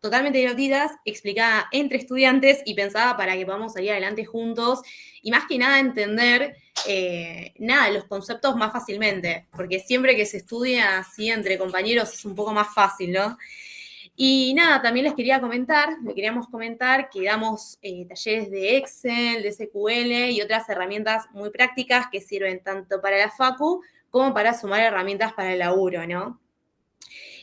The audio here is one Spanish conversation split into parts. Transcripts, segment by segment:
totalmente divertidas, explicada entre estudiantes y pensada para que podamos salir adelante juntos y más que nada entender los conceptos más fácilmente, porque siempre que se estudia así entre compañeros es un poco más fácil, ¿no? Y nada, también les queríamos comentar que damos talleres de Excel, de SQL y otras herramientas muy prácticas que sirven tanto para la facu como para sumar herramientas para el laburo, ¿no?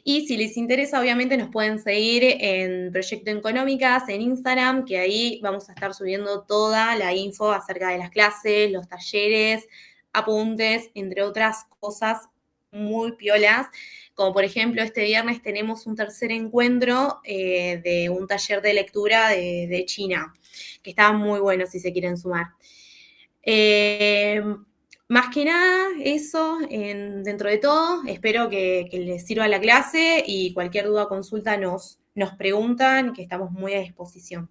Y si les interesa, obviamente nos pueden seguir en Proyecto Económicas, en Instagram, que ahí vamos a estar subiendo toda la info acerca de las clases, los talleres, apuntes, entre otras cosas muy piolas. Como por ejemplo, este viernes tenemos un tercer encuentro de un taller de lectura de China, que está muy bueno si se quieren sumar. Más que nada, eso, dentro de todo, espero que les sirva la clase y cualquier duda o consulta nos preguntan, que estamos muy a disposición.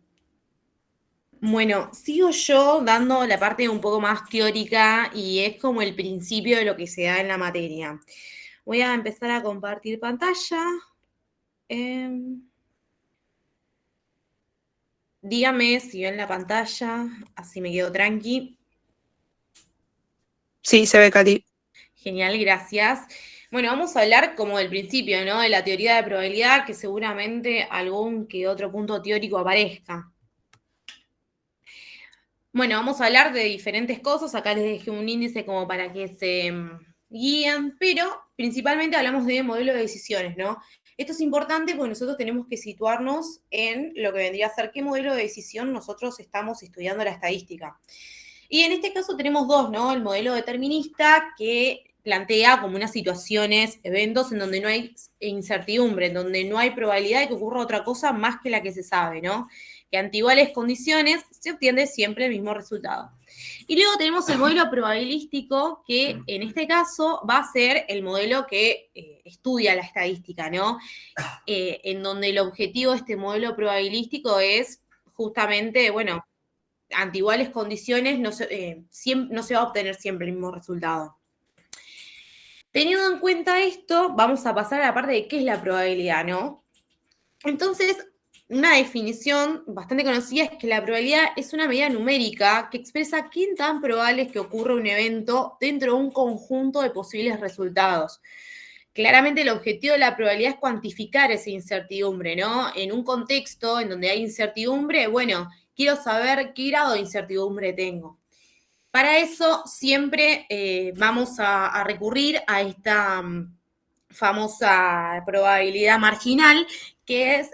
Bueno, sigo yo dando la parte un poco más teórica y es como el principio de lo que se da en la materia. Voy a empezar a compartir pantalla. Dígame si ven la pantalla, así me quedo tranqui. Sí, se ve, Cati. Genial, gracias. Bueno, vamos a hablar como del principio, ¿no? De la teoría de probabilidad, que seguramente algún que otro punto teórico aparezca. Bueno, vamos a hablar de diferentes cosas. Acá les dejé un índice como para que se guíen, pero principalmente hablamos de modelo de decisiones, ¿no? Esto es importante porque nosotros tenemos que situarnos en lo que vendría a ser qué modelo de decisión nosotros estamos estudiando la estadística. Y en este caso tenemos dos, ¿no? El modelo determinista que plantea como unas situaciones, eventos en donde no hay incertidumbre, en donde no hay probabilidad de que ocurra otra cosa más que la que se sabe, ¿no? Que ante iguales condiciones se obtiene siempre el mismo resultado. Y luego tenemos el modelo probabilístico, que en este caso va a ser el modelo que estudia la estadística, ¿no? En donde el objetivo de este modelo probabilístico es justamente, bueno, ante iguales condiciones no se va a obtener siempre el mismo resultado. Teniendo en cuenta esto, vamos a pasar a la parte de qué es la probabilidad, ¿no? Entonces, una definición bastante conocida es que la probabilidad es una medida numérica que expresa qué tan probable es que ocurra un evento dentro de un conjunto de posibles resultados. Claramente el objetivo de la probabilidad es cuantificar esa incertidumbre, ¿no? En un contexto en donde hay incertidumbre, bueno, quiero saber qué grado de incertidumbre tengo. Para eso siempre vamos a recurrir a esta famosa probabilidad marginal, que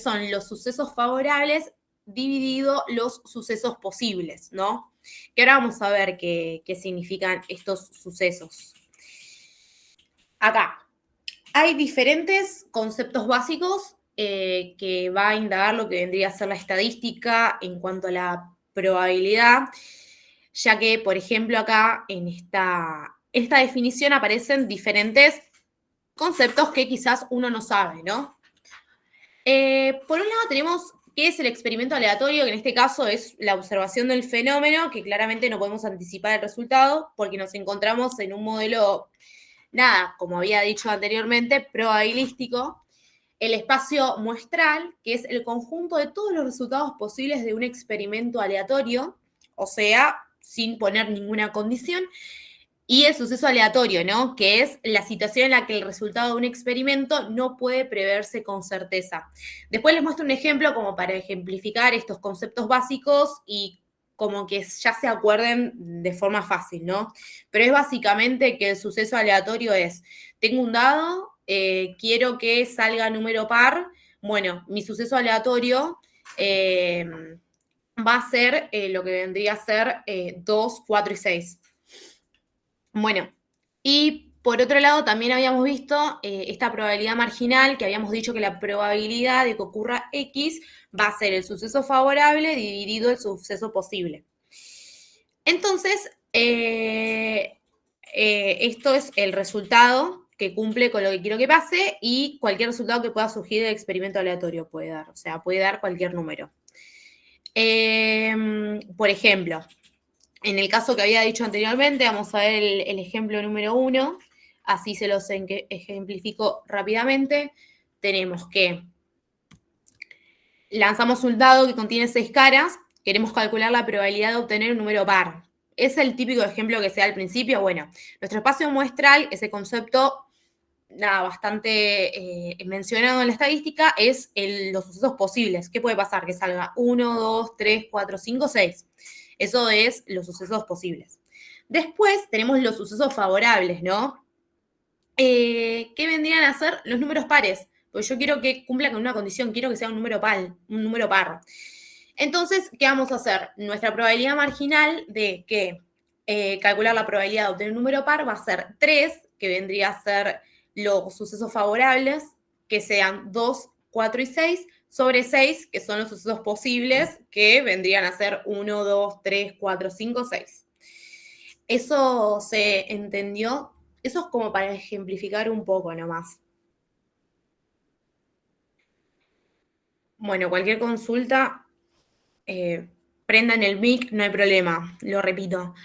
son los sucesos favorables dividido los sucesos posibles, ¿no? Que ahora vamos a ver qué significan estos sucesos. Acá hay diferentes conceptos básicos que va a indagar lo que vendría a ser la estadística en cuanto a la probabilidad, ya que, por ejemplo, acá en esta definición aparecen diferentes conceptos que quizás uno no sabe, ¿no? Por un lado tenemos qué es el experimento aleatorio, que en este caso es la observación del fenómeno, que claramente no podemos anticipar el resultado porque nos encontramos en un modelo, nada, como había dicho anteriormente, probabilístico. El espacio muestral, que es el conjunto de todos los resultados posibles de un experimento aleatorio, o sea, sin poner ninguna condición. Y el suceso aleatorio, ¿no? Que es la situación en la que el resultado de un experimento no puede preverse con certeza. Después les muestro un ejemplo como para ejemplificar estos conceptos básicos y como que ya se acuerden de forma fácil, ¿no? Pero es básicamente que el suceso aleatorio es, tengo un dado, quiero que salga número par, bueno, mi suceso aleatorio va a ser lo que vendría a ser 2, 4 y 6. Bueno, y por otro lado también habíamos visto esta probabilidad marginal, que habíamos dicho que la probabilidad de que ocurra X va a ser el suceso favorable dividido el suceso posible. Entonces, esto es el resultado que cumple con lo que quiero que pase y cualquier resultado que pueda surgir del experimento aleatorio puede dar, o sea, puede dar cualquier número. Por ejemplo, en el caso que había dicho anteriormente, vamos a ver el ejemplo número 1, así se los ejemplifico rápidamente. Tenemos que lanzamos un dado que contiene 6 caras, queremos calcular la probabilidad de obtener un número par. Es el típico ejemplo que se da al principio. Bueno, nuestro espacio muestral, ese concepto bastante mencionado en la estadística, es los sucesos posibles. ¿Qué puede pasar? Que salga 1, 2, 3, 4, 5, 6. Eso es los sucesos posibles. Después tenemos los sucesos favorables, ¿no? ¿Qué vendrían a ser los números pares? Pues yo quiero que cumpla con una condición, quiero que sea un número par. Entonces, ¿qué vamos a hacer? Nuestra probabilidad marginal de que calcular la probabilidad de obtener un número par va a ser 3, que vendría a ser los sucesos favorables, que sean 2, 4 y 6, sobre 6, que son los sucesos posibles, que vendrían a ser 1, 2, 3, 4, 5, 6. ¿Eso se entendió? Eso es como para ejemplificar un poco nomás. Bueno, cualquier consulta, prendan el mic, no hay problema, lo repito.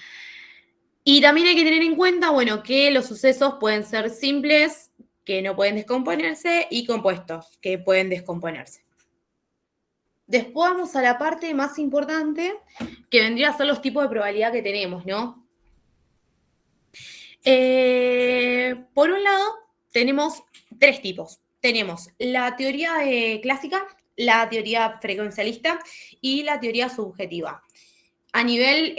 Y también hay que tener en cuenta, bueno, que los sucesos pueden ser simples, que no pueden descomponerse, y compuestos, que pueden descomponerse. Después vamos a la parte más importante, que vendría a ser los tipos de probabilidad que tenemos, ¿no? Por un lado, tenemos 3 tipos. Tenemos la teoría clásica, la teoría frecuencialista y la teoría subjetiva. A nivel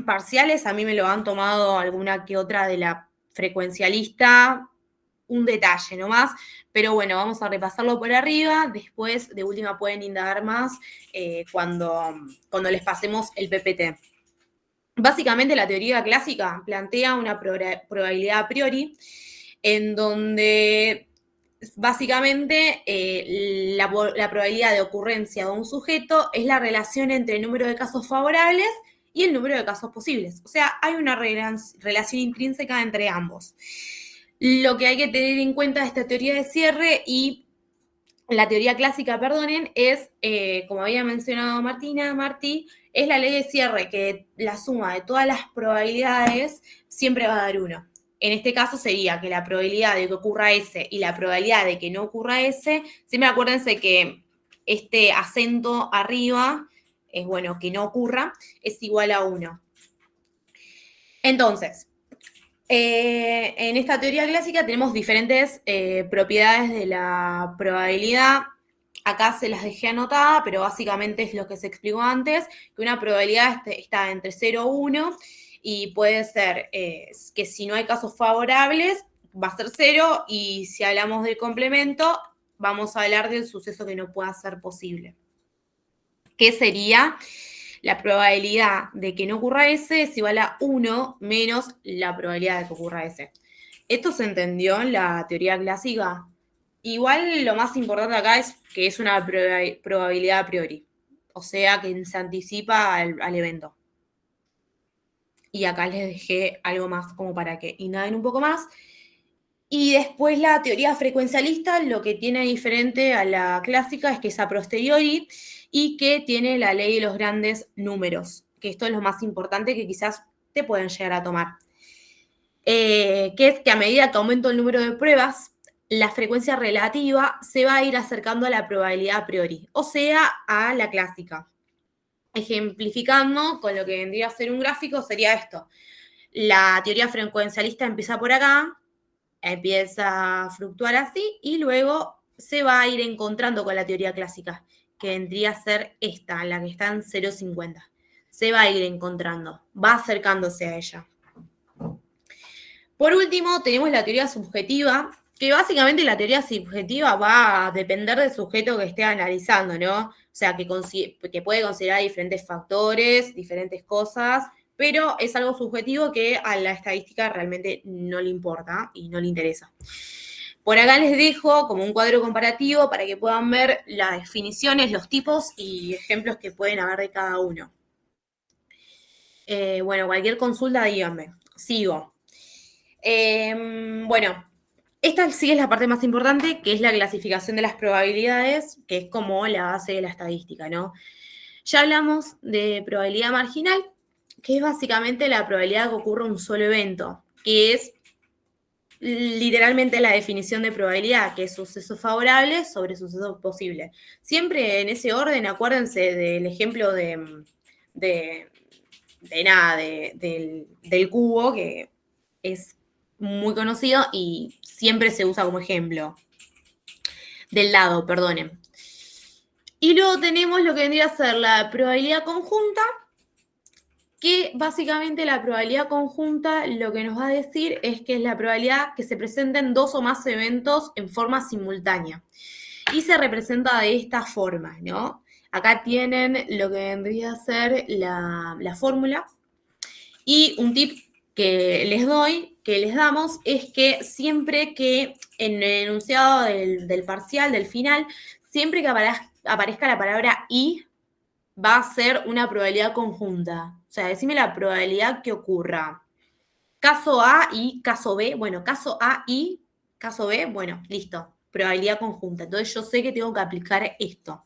parciales, a mí me lo han tomado alguna que otra de la frecuencialista, un detalle nomás, pero bueno, vamos a repasarlo por arriba. Después, de última, pueden indagar más cuando les pasemos el PPT. Básicamente, la teoría clásica plantea una probabilidad a priori, en donde básicamente la probabilidad de ocurrencia de un sujeto es la relación entre el número de casos favorables y el número de casos posibles. O sea, hay una relación intrínseca entre ambos. Lo que hay que tener en cuenta de esta teoría de cierre y la teoría clásica, perdonen, es, como había mencionado Martí, es la ley de cierre, que la suma de todas las probabilidades siempre va a dar 1. En este caso sería que la probabilidad de que ocurra S y la probabilidad de que no ocurra S, siempre acuérdense que este acento arriba, es bueno, que no ocurra, es igual a 1. Entonces, en esta teoría clásica tenemos diferentes propiedades de la probabilidad. Acá se las dejé anotada, pero básicamente es lo que se explicó antes, que una probabilidad está entre 0 y 1 y puede ser que si no hay casos favorables va a ser 0 y si hablamos del complemento vamos a hablar del suceso que no pueda ser posible. ¿Qué sería? La probabilidad de que no ocurra S es igual a 1 menos la probabilidad de que ocurra S. ¿Esto se entendió en la teoría clásica? Igual lo más importante acá es que es una probabilidad a priori, o sea que se anticipa al evento. Y acá les dejé algo más como para que indaguen un poco más. Y después la teoría frecuencialista lo que tiene diferente a la clásica es que es a posteriori y que tiene la ley de los grandes números, que esto es lo más importante que quizás te pueden llegar a tomar. Que es que a medida que aumenta el número de pruebas, la frecuencia relativa se va a ir acercando a la probabilidad a priori, o sea, a la clásica. Ejemplificando con lo que vendría a ser un gráfico, sería esto. La teoría frecuencialista empieza por acá, empieza a fluctuar así y luego se va a ir encontrando con la teoría clásica, que vendría a ser esta, la que está en 0,50. Se va a ir encontrando, va acercándose a ella. Por último, tenemos la teoría subjetiva, que básicamente la teoría subjetiva va a depender del sujeto que esté analizando, ¿no? O sea, que puede considerar diferentes factores, diferentes cosas, pero es algo subjetivo que a la estadística realmente no le importa y no le interesa. Por acá les dejo como un cuadro comparativo para que puedan ver las definiciones, los tipos y ejemplos que pueden haber de cada uno. Bueno, cualquier consulta, díganme. Sigo. Bueno, esta sí es la parte más importante, que es la clasificación de las probabilidades, que es como la base de la estadística, ¿no? Ya hablamos de probabilidad marginal, que es básicamente la probabilidad de que ocurra un solo evento, que es literalmente la definición de probabilidad, que es suceso favorable sobre suceso posible. Siempre en ese orden, acuérdense del ejemplo de nada, del cubo, que es muy conocido y siempre se usa como ejemplo. Del lado, perdonen. Y luego tenemos lo que vendría a ser la probabilidad conjunta, que básicamente la probabilidad conjunta lo que nos va a decir es que es la probabilidad que se presenten dos o más eventos en forma simultánea. Y se representa de esta forma, ¿no? Acá tienen lo que vendría a ser la fórmula. Y un tip que les doy, que les damos, es que siempre que en el enunciado del parcial, del final, siempre que aparezca la palabra y, va a ser una probabilidad conjunta. O sea, decime la probabilidad que ocurra. Caso A y caso B. Bueno, caso A y caso B. Bueno, listo. Probabilidad conjunta. Entonces yo sé que tengo que aplicar esto.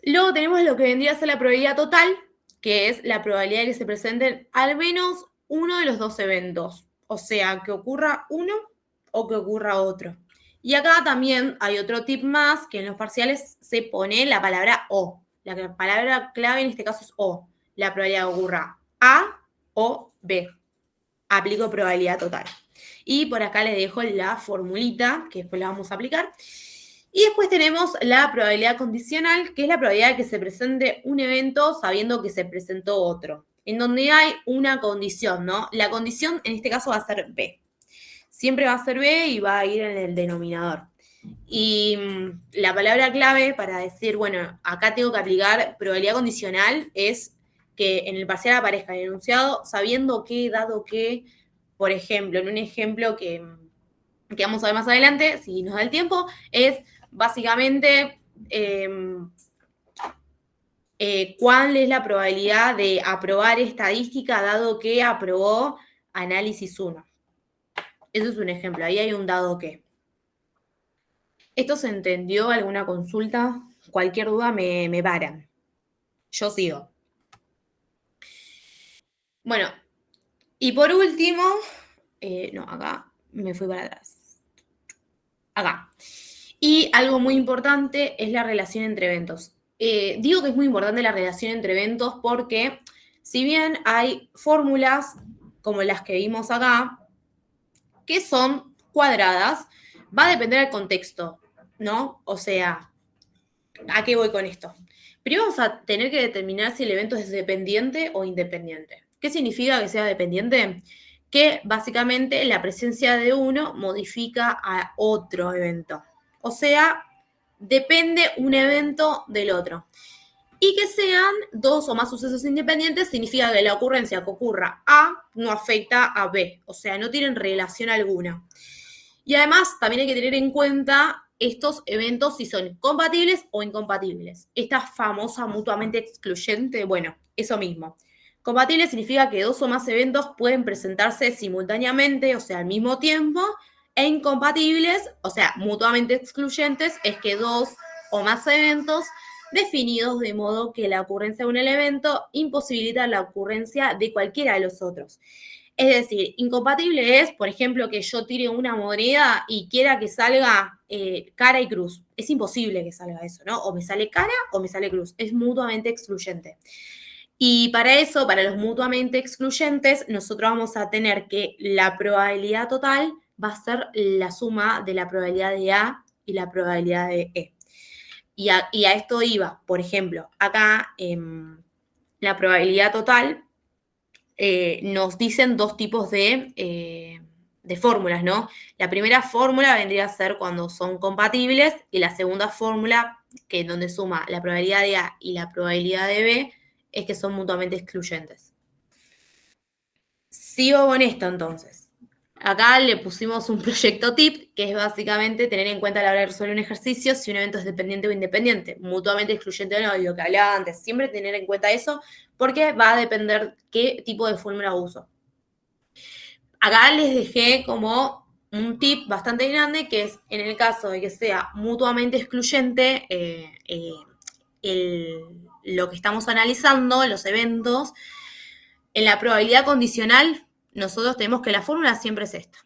Luego tenemos lo que vendría a ser la probabilidad total, que es la probabilidad de que se presenten al menos uno de los dos eventos. O sea, que ocurra uno o que ocurra otro. Y acá también hay otro tip más, que en los parciales se pone la palabra o. La palabra clave en este caso es o. La probabilidad de que ocurra A o B. Aplico probabilidad total. Y por acá les dejo la formulita, que después la vamos a aplicar. Y después tenemos la probabilidad condicional, que es la probabilidad de que se presente un evento sabiendo que se presentó otro, en donde hay una condición, ¿no? La condición en este caso va a ser B. Siempre va a ser B y va a ir en el denominador. Y la palabra clave para decir, bueno, acá tengo que aplicar probabilidad condicional es que en el parcial aparezca el enunciado sabiendo que, dado que, por ejemplo, en un ejemplo que vamos a ver más adelante, si nos da el tiempo, es básicamente cuál es la probabilidad de aprobar estadística dado que aprobó análisis 1. Eso es un ejemplo, ahí hay un dado que. ¿Esto se entendió? ¿Alguna consulta? Cualquier duda me paran. Yo sigo. Bueno, y por último, no, acá me fui para atrás. Acá. Y algo muy importante es la relación entre eventos. Digo que es muy importante la relación entre eventos porque si bien hay fórmulas como las que vimos acá, que son cuadradas, va a depender del contexto, ¿no? O sea, ¿a qué voy con esto? Primero vamos a tener que determinar si el evento es dependiente o independiente. ¿Qué significa que sea dependiente? Que básicamente la presencia de uno modifica a otro evento. O sea, depende un evento del otro. Y que sean dos o más sucesos independientes significa que la ocurrencia que ocurra A no afecta a B. O sea, no tienen relación alguna. Y además también hay que tener en cuenta estos eventos si son compatibles o incompatibles. Esta famosa mutuamente excluyente, bueno, eso mismo. Compatible significa que dos o más eventos pueden presentarse simultáneamente, o sea, al mismo tiempo, e incompatibles, o sea, mutuamente excluyentes, es que dos o más eventos definidos de modo que la ocurrencia de un evento imposibilita la ocurrencia de cualquiera de los otros. Es decir, incompatible es, por ejemplo, que yo tire una moneda y quiera que salga cara y cruz. Es imposible que salga eso, ¿no? O me sale cara o me sale cruz. Es mutuamente excluyente. Y para eso, para los mutuamente excluyentes, nosotros vamos a tener que la probabilidad total va a ser la suma de la probabilidad de A y la probabilidad de E. Y a esto iba, por ejemplo, acá la probabilidad total nos dicen dos tipos de fórmulas, ¿no? La primera fórmula vendría a ser cuando son compatibles y la segunda fórmula, que es donde suma la probabilidad de A y la probabilidad de B, es que son mutuamente excluyentes. Sigo con esto entonces. Acá le pusimos un proyecto tip, que es básicamente tener en cuenta a la hora de resolver un ejercicio si un evento es dependiente o independiente, mutuamente excluyente o no, y lo que hablaba antes, siempre tener en cuenta eso, porque va a depender qué tipo de fórmula uso. Acá les dejé como un tip bastante grande, que es en el caso de que sea mutuamente excluyente lo que estamos analizando, los eventos, en la probabilidad condicional, nosotros tenemos que la fórmula siempre es esta.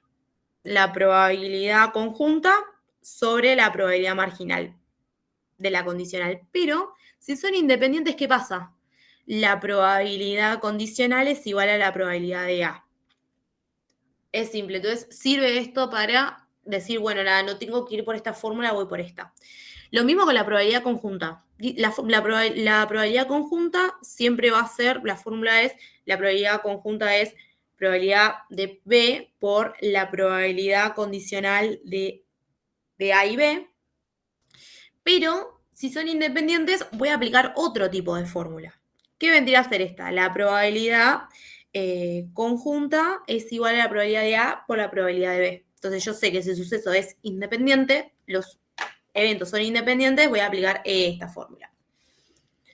la probabilidad conjunta sobre la probabilidad marginal de la condicional. Pero si son independientes, ¿qué pasa? La probabilidad condicional es igual a la probabilidad de A. Es simple. Entonces, sirve esto para decir, bueno, nada, no tengo que ir por esta fórmula, voy por esta. Lo mismo con la probabilidad conjunta. La probabilidad conjunta siempre va a ser, la fórmula es, la probabilidad conjunta es probabilidad de B por la probabilidad condicional de A y B. Pero si son independientes, voy a aplicar otro tipo de fórmula. ¿Qué vendría a ser esta? La probabilidad conjunta es igual a la probabilidad de A por la probabilidad de B. Entonces yo sé que si el suceso es independiente, los eventos son independientes, voy a aplicar esta fórmula.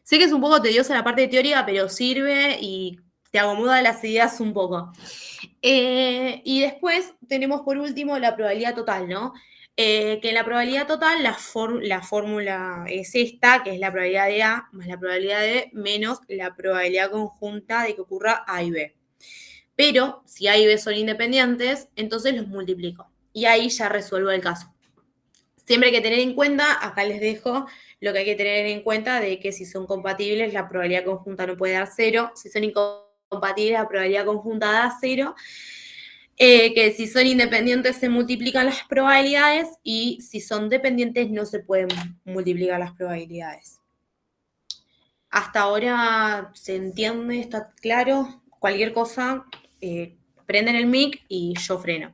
Sé que es un poco tediosa la parte de teoría, pero sirve y te acomoda las ideas un poco. Y después tenemos por último la probabilidad total, ¿no? Que en la probabilidad total la fórmula es esta, que es la probabilidad de A más la probabilidad de B menos la probabilidad conjunta de que ocurra A y B. Pero si A y B son independientes, entonces los multiplico. Y ahí ya resuelvo el caso. Siempre hay que tener en cuenta, acá les dejo lo que hay que tener en cuenta de que si son compatibles, la probabilidad conjunta no puede dar 0. Si son incompatibles, la probabilidad conjunta da 0. Que si son independientes se multiplican las probabilidades y si son dependientes no se pueden multiplicar las probabilidades. Hasta ahora se entiende, está claro. Cualquier cosa, prenden el mic y yo freno.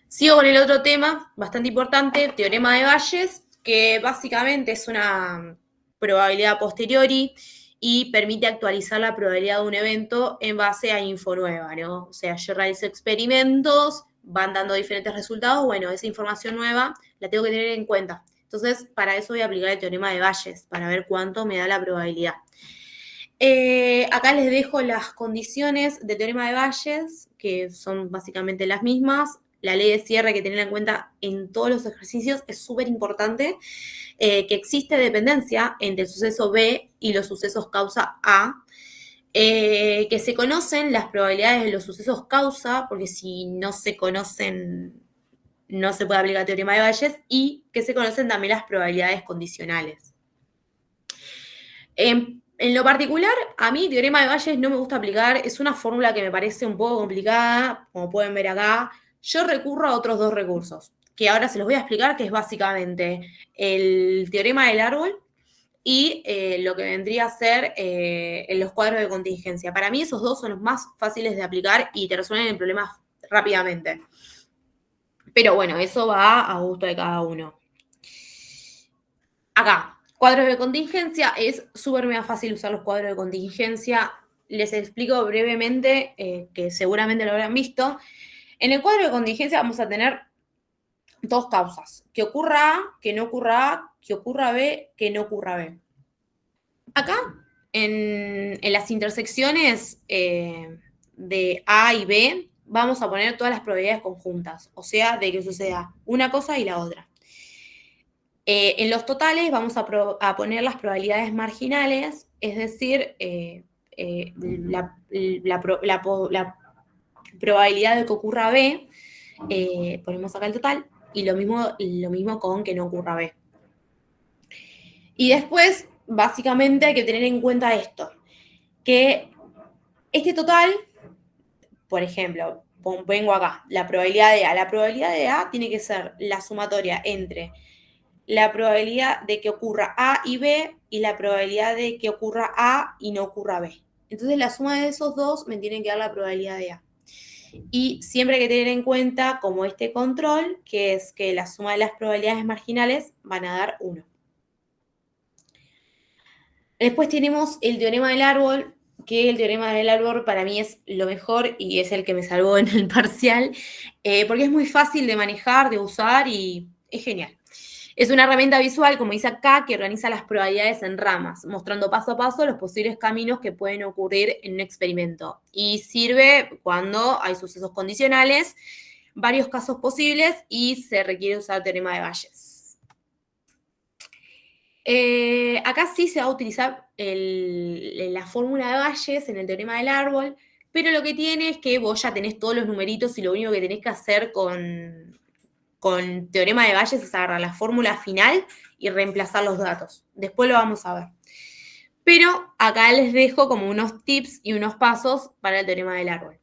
Sigo con el otro tema, bastante importante, teorema de Bayes, que básicamente es una probabilidad a posteriori y permite actualizar la probabilidad de un evento en base a info nueva, ¿no? O sea, yo realizo experimentos, van dando diferentes resultados, bueno, esa información nueva la tengo que tener en cuenta. Entonces, para eso voy a aplicar el teorema de Bayes, para ver cuánto me da la probabilidad. Acá les dejo las condiciones del teorema de Bayes, que son básicamente las mismas. La ley de cierre hay que tenerla en cuenta en todos los ejercicios, es súper importante, que existe dependencia entre el suceso B y los sucesos causa A, que se conocen las probabilidades de los sucesos causa, porque si no se conocen, no se puede aplicar el teorema de Bayes, y que se conocen también las probabilidades condicionales. En lo particular, a mí teorema de Bayes no me gusta aplicar, es una fórmula que me parece un poco complicada, como pueden ver acá. Yo recurro a otros dos recursos, que ahora se los voy a explicar, que es básicamente el teorema del árbol y lo que vendría a ser en los cuadros de contingencia. Para mí esos dos son los más fáciles de aplicar y te resuelven el problema rápidamente. Pero bueno, eso va a gusto de cada uno. Acá, cuadros de contingencia, es súper mega fácil usar los cuadros de contingencia. Les explico brevemente, que seguramente lo habrán visto. En el cuadro de contingencia vamos a tener dos causas. Que ocurra A, que no ocurra A, que ocurra B, que no ocurra B. Acá, en las intersecciones de A y B, vamos a poner todas las probabilidades conjuntas. O sea, de que suceda una cosa y la otra. En los totales vamos a poner las probabilidades marginales, es decir, la probabilidad de que ocurra B, ponemos acá el total, y lo mismo con que no ocurra B. Y después, básicamente, hay que tener en cuenta esto, que este total, por ejemplo, vengo acá, la probabilidad de A tiene que ser la sumatoria entre la probabilidad de que ocurra A y B y la probabilidad de que ocurra A y no ocurra B. Entonces la suma de esos dos me tienen que dar la probabilidad de A. Y siempre hay que tener en cuenta como este control, que es que la suma de las probabilidades marginales van a dar 1. Después tenemos el teorema del árbol, que el teorema del árbol para mí es lo mejor y es el que me salvó en el parcial, porque es muy fácil de manejar, de usar y es genial. Es una herramienta visual, como dice acá, que organiza las probabilidades en ramas, mostrando paso a paso los posibles caminos que pueden ocurrir en un experimento. Y sirve cuando hay sucesos condicionales, varios casos posibles y se requiere usar el teorema de Bayes. Acá sí se va a utilizar la fórmula de Bayes en el teorema del árbol, pero lo que tiene es que vos ya tenés todos los numeritos y lo único que tenés que hacer con teorema de Bayes es agarrar la fórmula final y reemplazar los datos. Después lo vamos a ver. Pero acá les dejo como unos tips y unos pasos para el teorema del árbol.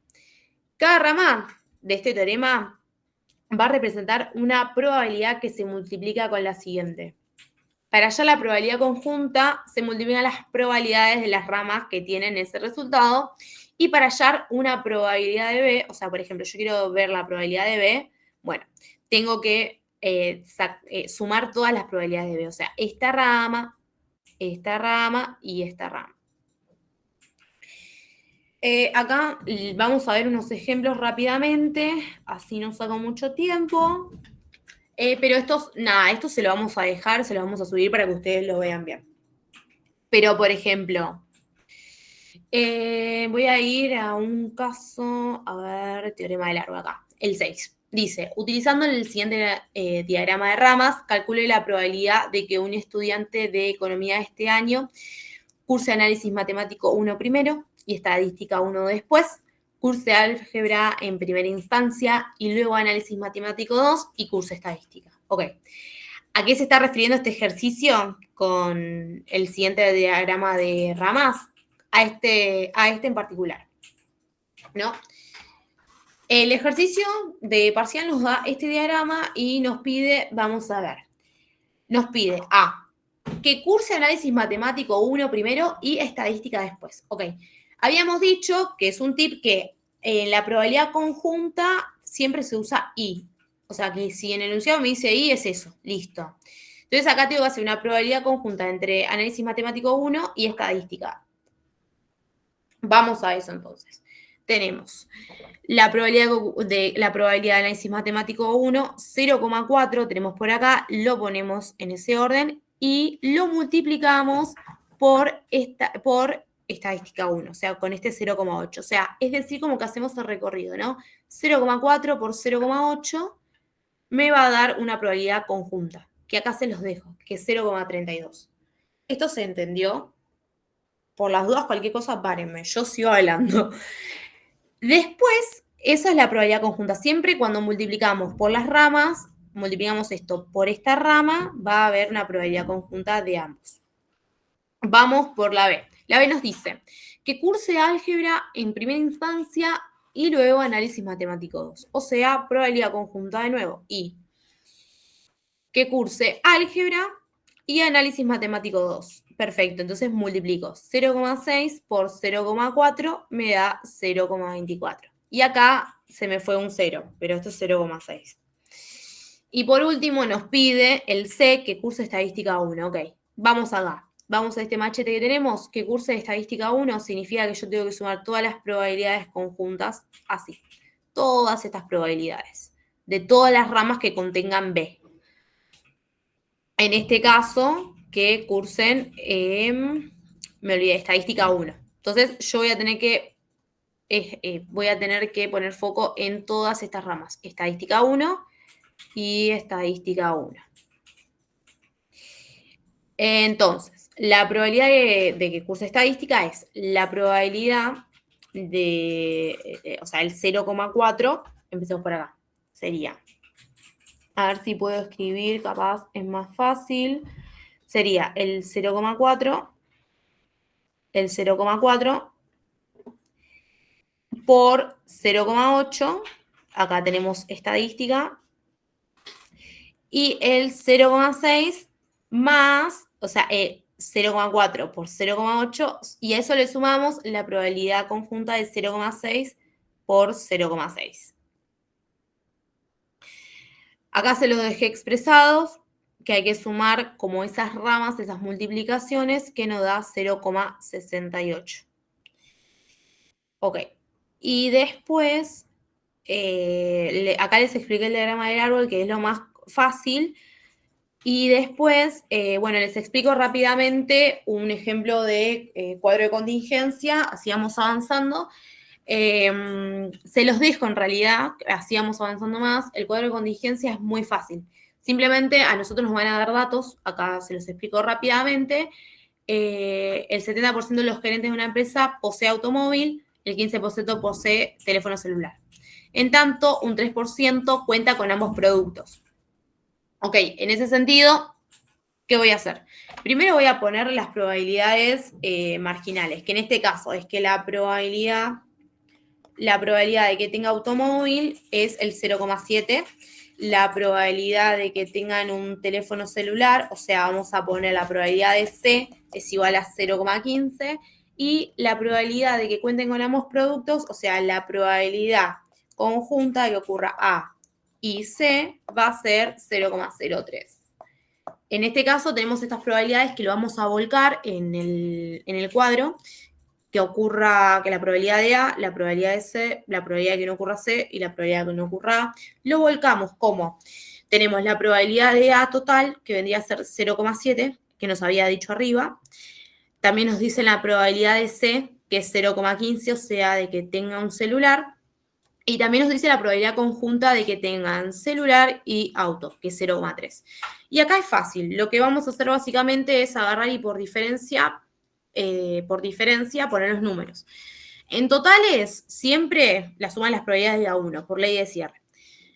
Cada rama de este teorema va a representar una probabilidad que se multiplica con la siguiente. Para hallar la probabilidad conjunta, se multiplican las probabilidades de las ramas que tienen ese resultado. Y para hallar una probabilidad de B, o sea, por ejemplo, yo quiero ver la probabilidad de B, bueno, tengo que sumar todas las probabilidades de B. O sea, esta rama y esta rama. Acá vamos a ver unos ejemplos rápidamente, así no saco mucho tiempo. Pero estos se lo vamos a dejar, se lo vamos a subir para que ustedes lo vean bien. Pero, por ejemplo, voy a ir a un caso, a ver, teorema del árbol acá, el 6. Dice, utilizando el siguiente diagrama de ramas, calcule la probabilidad de que un estudiante de economía este año curse análisis matemático 1 primero y estadística 1 después, curse álgebra en primera instancia y luego análisis matemático 2 y curse estadística. Ok. ¿A qué se está refiriendo este ejercicio con el siguiente diagrama de ramas? A este en particular, ¿no? El ejercicio de parcial nos da este diagrama y nos pide, vamos a ver, nos pide que curse análisis matemático 1 primero y estadística después. Ok, habíamos dicho que es un tip que en la probabilidad conjunta siempre se usa y. O sea, que si en el enunciado me dice y, es eso, listo. Entonces acá tengo que hacer una probabilidad conjunta entre análisis matemático 1 y estadística. Vamos a eso entonces. Tenemos la probabilidad de análisis matemático 1, 0,4, tenemos por acá, lo ponemos en ese orden y lo multiplicamos por estadística 1, o sea, con este 0,8. O sea, es decir, como que hacemos el recorrido, ¿no? 0,4 por 0,8 me va a dar una probabilidad conjunta, que acá se los dejo, que es 0,32. ¿Esto se entendió? Por las dudas, cualquier cosa, párenme, yo sigo hablando. Después, esa es la probabilidad conjunta. Siempre cuando multiplicamos por las ramas, multiplicamos esto por esta rama, va a haber una probabilidad conjunta de ambos. Vamos por la B. La B nos dice que curse álgebra en primera instancia y luego análisis matemático 2. O sea, probabilidad conjunta de nuevo. Y que curse álgebra y análisis matemático 2. Perfecto, entonces multiplico 0,6 por 0,4 me da 0,24. Y acá se me fue un 0, pero esto es 0,6. Y por último nos pide el C que curse estadística 1. Ok, vamos acá. Vamos a este machete que tenemos, que curse estadística 1 significa que yo tengo que sumar todas las probabilidades conjuntas así. Todas estas probabilidades. De todas las ramas que contengan B. En este caso, que cursen, me olvidé, estadística 1. Entonces, yo voy a tener que poner foco en todas estas ramas. Estadística 1 y estadística 1. Entonces, la probabilidad de que curse estadística es la probabilidad o sea, el 0,4, empecemos por acá, sería, a ver si puedo escribir, capaz es más fácil, sería el 0,4 por 0,8, acá tenemos estadística, y el 0,6 más, o sea, 0,4 por 0,8, y a eso le sumamos la probabilidad conjunta de 0,6 por 0,6. Acá se los dejé expresados, que hay que sumar como esas ramas, esas multiplicaciones, que nos da 0,68. Ok. Y después, acá les expliqué el diagrama del árbol, que es lo más fácil. Y después, bueno, les explico rápidamente un ejemplo de cuadro de contingencia, así vamos avanzando. Se los dejo en realidad, así vamos avanzando más. El cuadro de contingencia es muy fácil. Simplemente a nosotros nos van a dar datos, acá se los explico rápidamente. El 70% de los gerentes de una empresa posee automóvil, el 15% posee teléfono celular. En tanto, un 3% cuenta con ambos productos. Ok, en ese sentido, ¿qué voy a hacer? Primero voy a poner las probabilidades marginales, que en este caso es que la probabilidad de que tenga automóvil es el 0,7. La probabilidad de que tengan un teléfono celular, o sea, vamos a poner la probabilidad de C es igual a 0,15 y la probabilidad de que cuenten con ambos productos, o sea, la probabilidad conjunta de que ocurra A y C va a ser 0,03. En este caso tenemos estas probabilidades que lo vamos a volcar en el cuadro, que ocurra, que la probabilidad de A, la probabilidad de C, la probabilidad de que no ocurra C y la probabilidad de que no ocurra A. Lo volcamos como tenemos la probabilidad de A total, que vendría a ser 0,7, que nos había dicho arriba. También nos dice la probabilidad de C, que es 0,15, o sea, de que tenga un celular. Y también nos dice la probabilidad conjunta de que tengan celular y auto, que es 0,3. Y acá es fácil. Lo que vamos a hacer básicamente es agarrar y por diferencia poner los números. En totales, siempre la suma de las probabilidades de A1, por ley de cierre.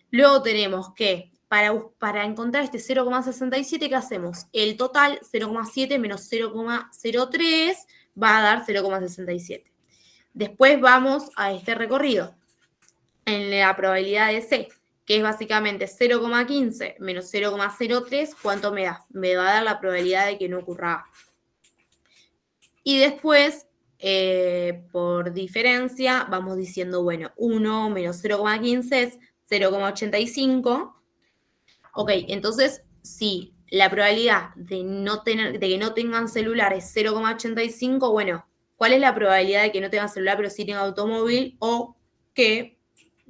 Luego tenemos que, para encontrar este 0,67, ¿qué hacemos? El total, 0,7 menos 0,03, va a dar 0,67. Después vamos a este recorrido en la probabilidad de C, que es básicamente 0,15 menos 0,03, ¿cuánto me da? Me va a dar la probabilidad de que no ocurra A. Y después, por diferencia, vamos diciendo, bueno, 1 menos 0,15 es 0,85. Ok, entonces, si la probabilidad de que no tengan celular es 0,85, bueno, ¿cuál es la probabilidad de que no tengan celular pero sí tengan automóvil o que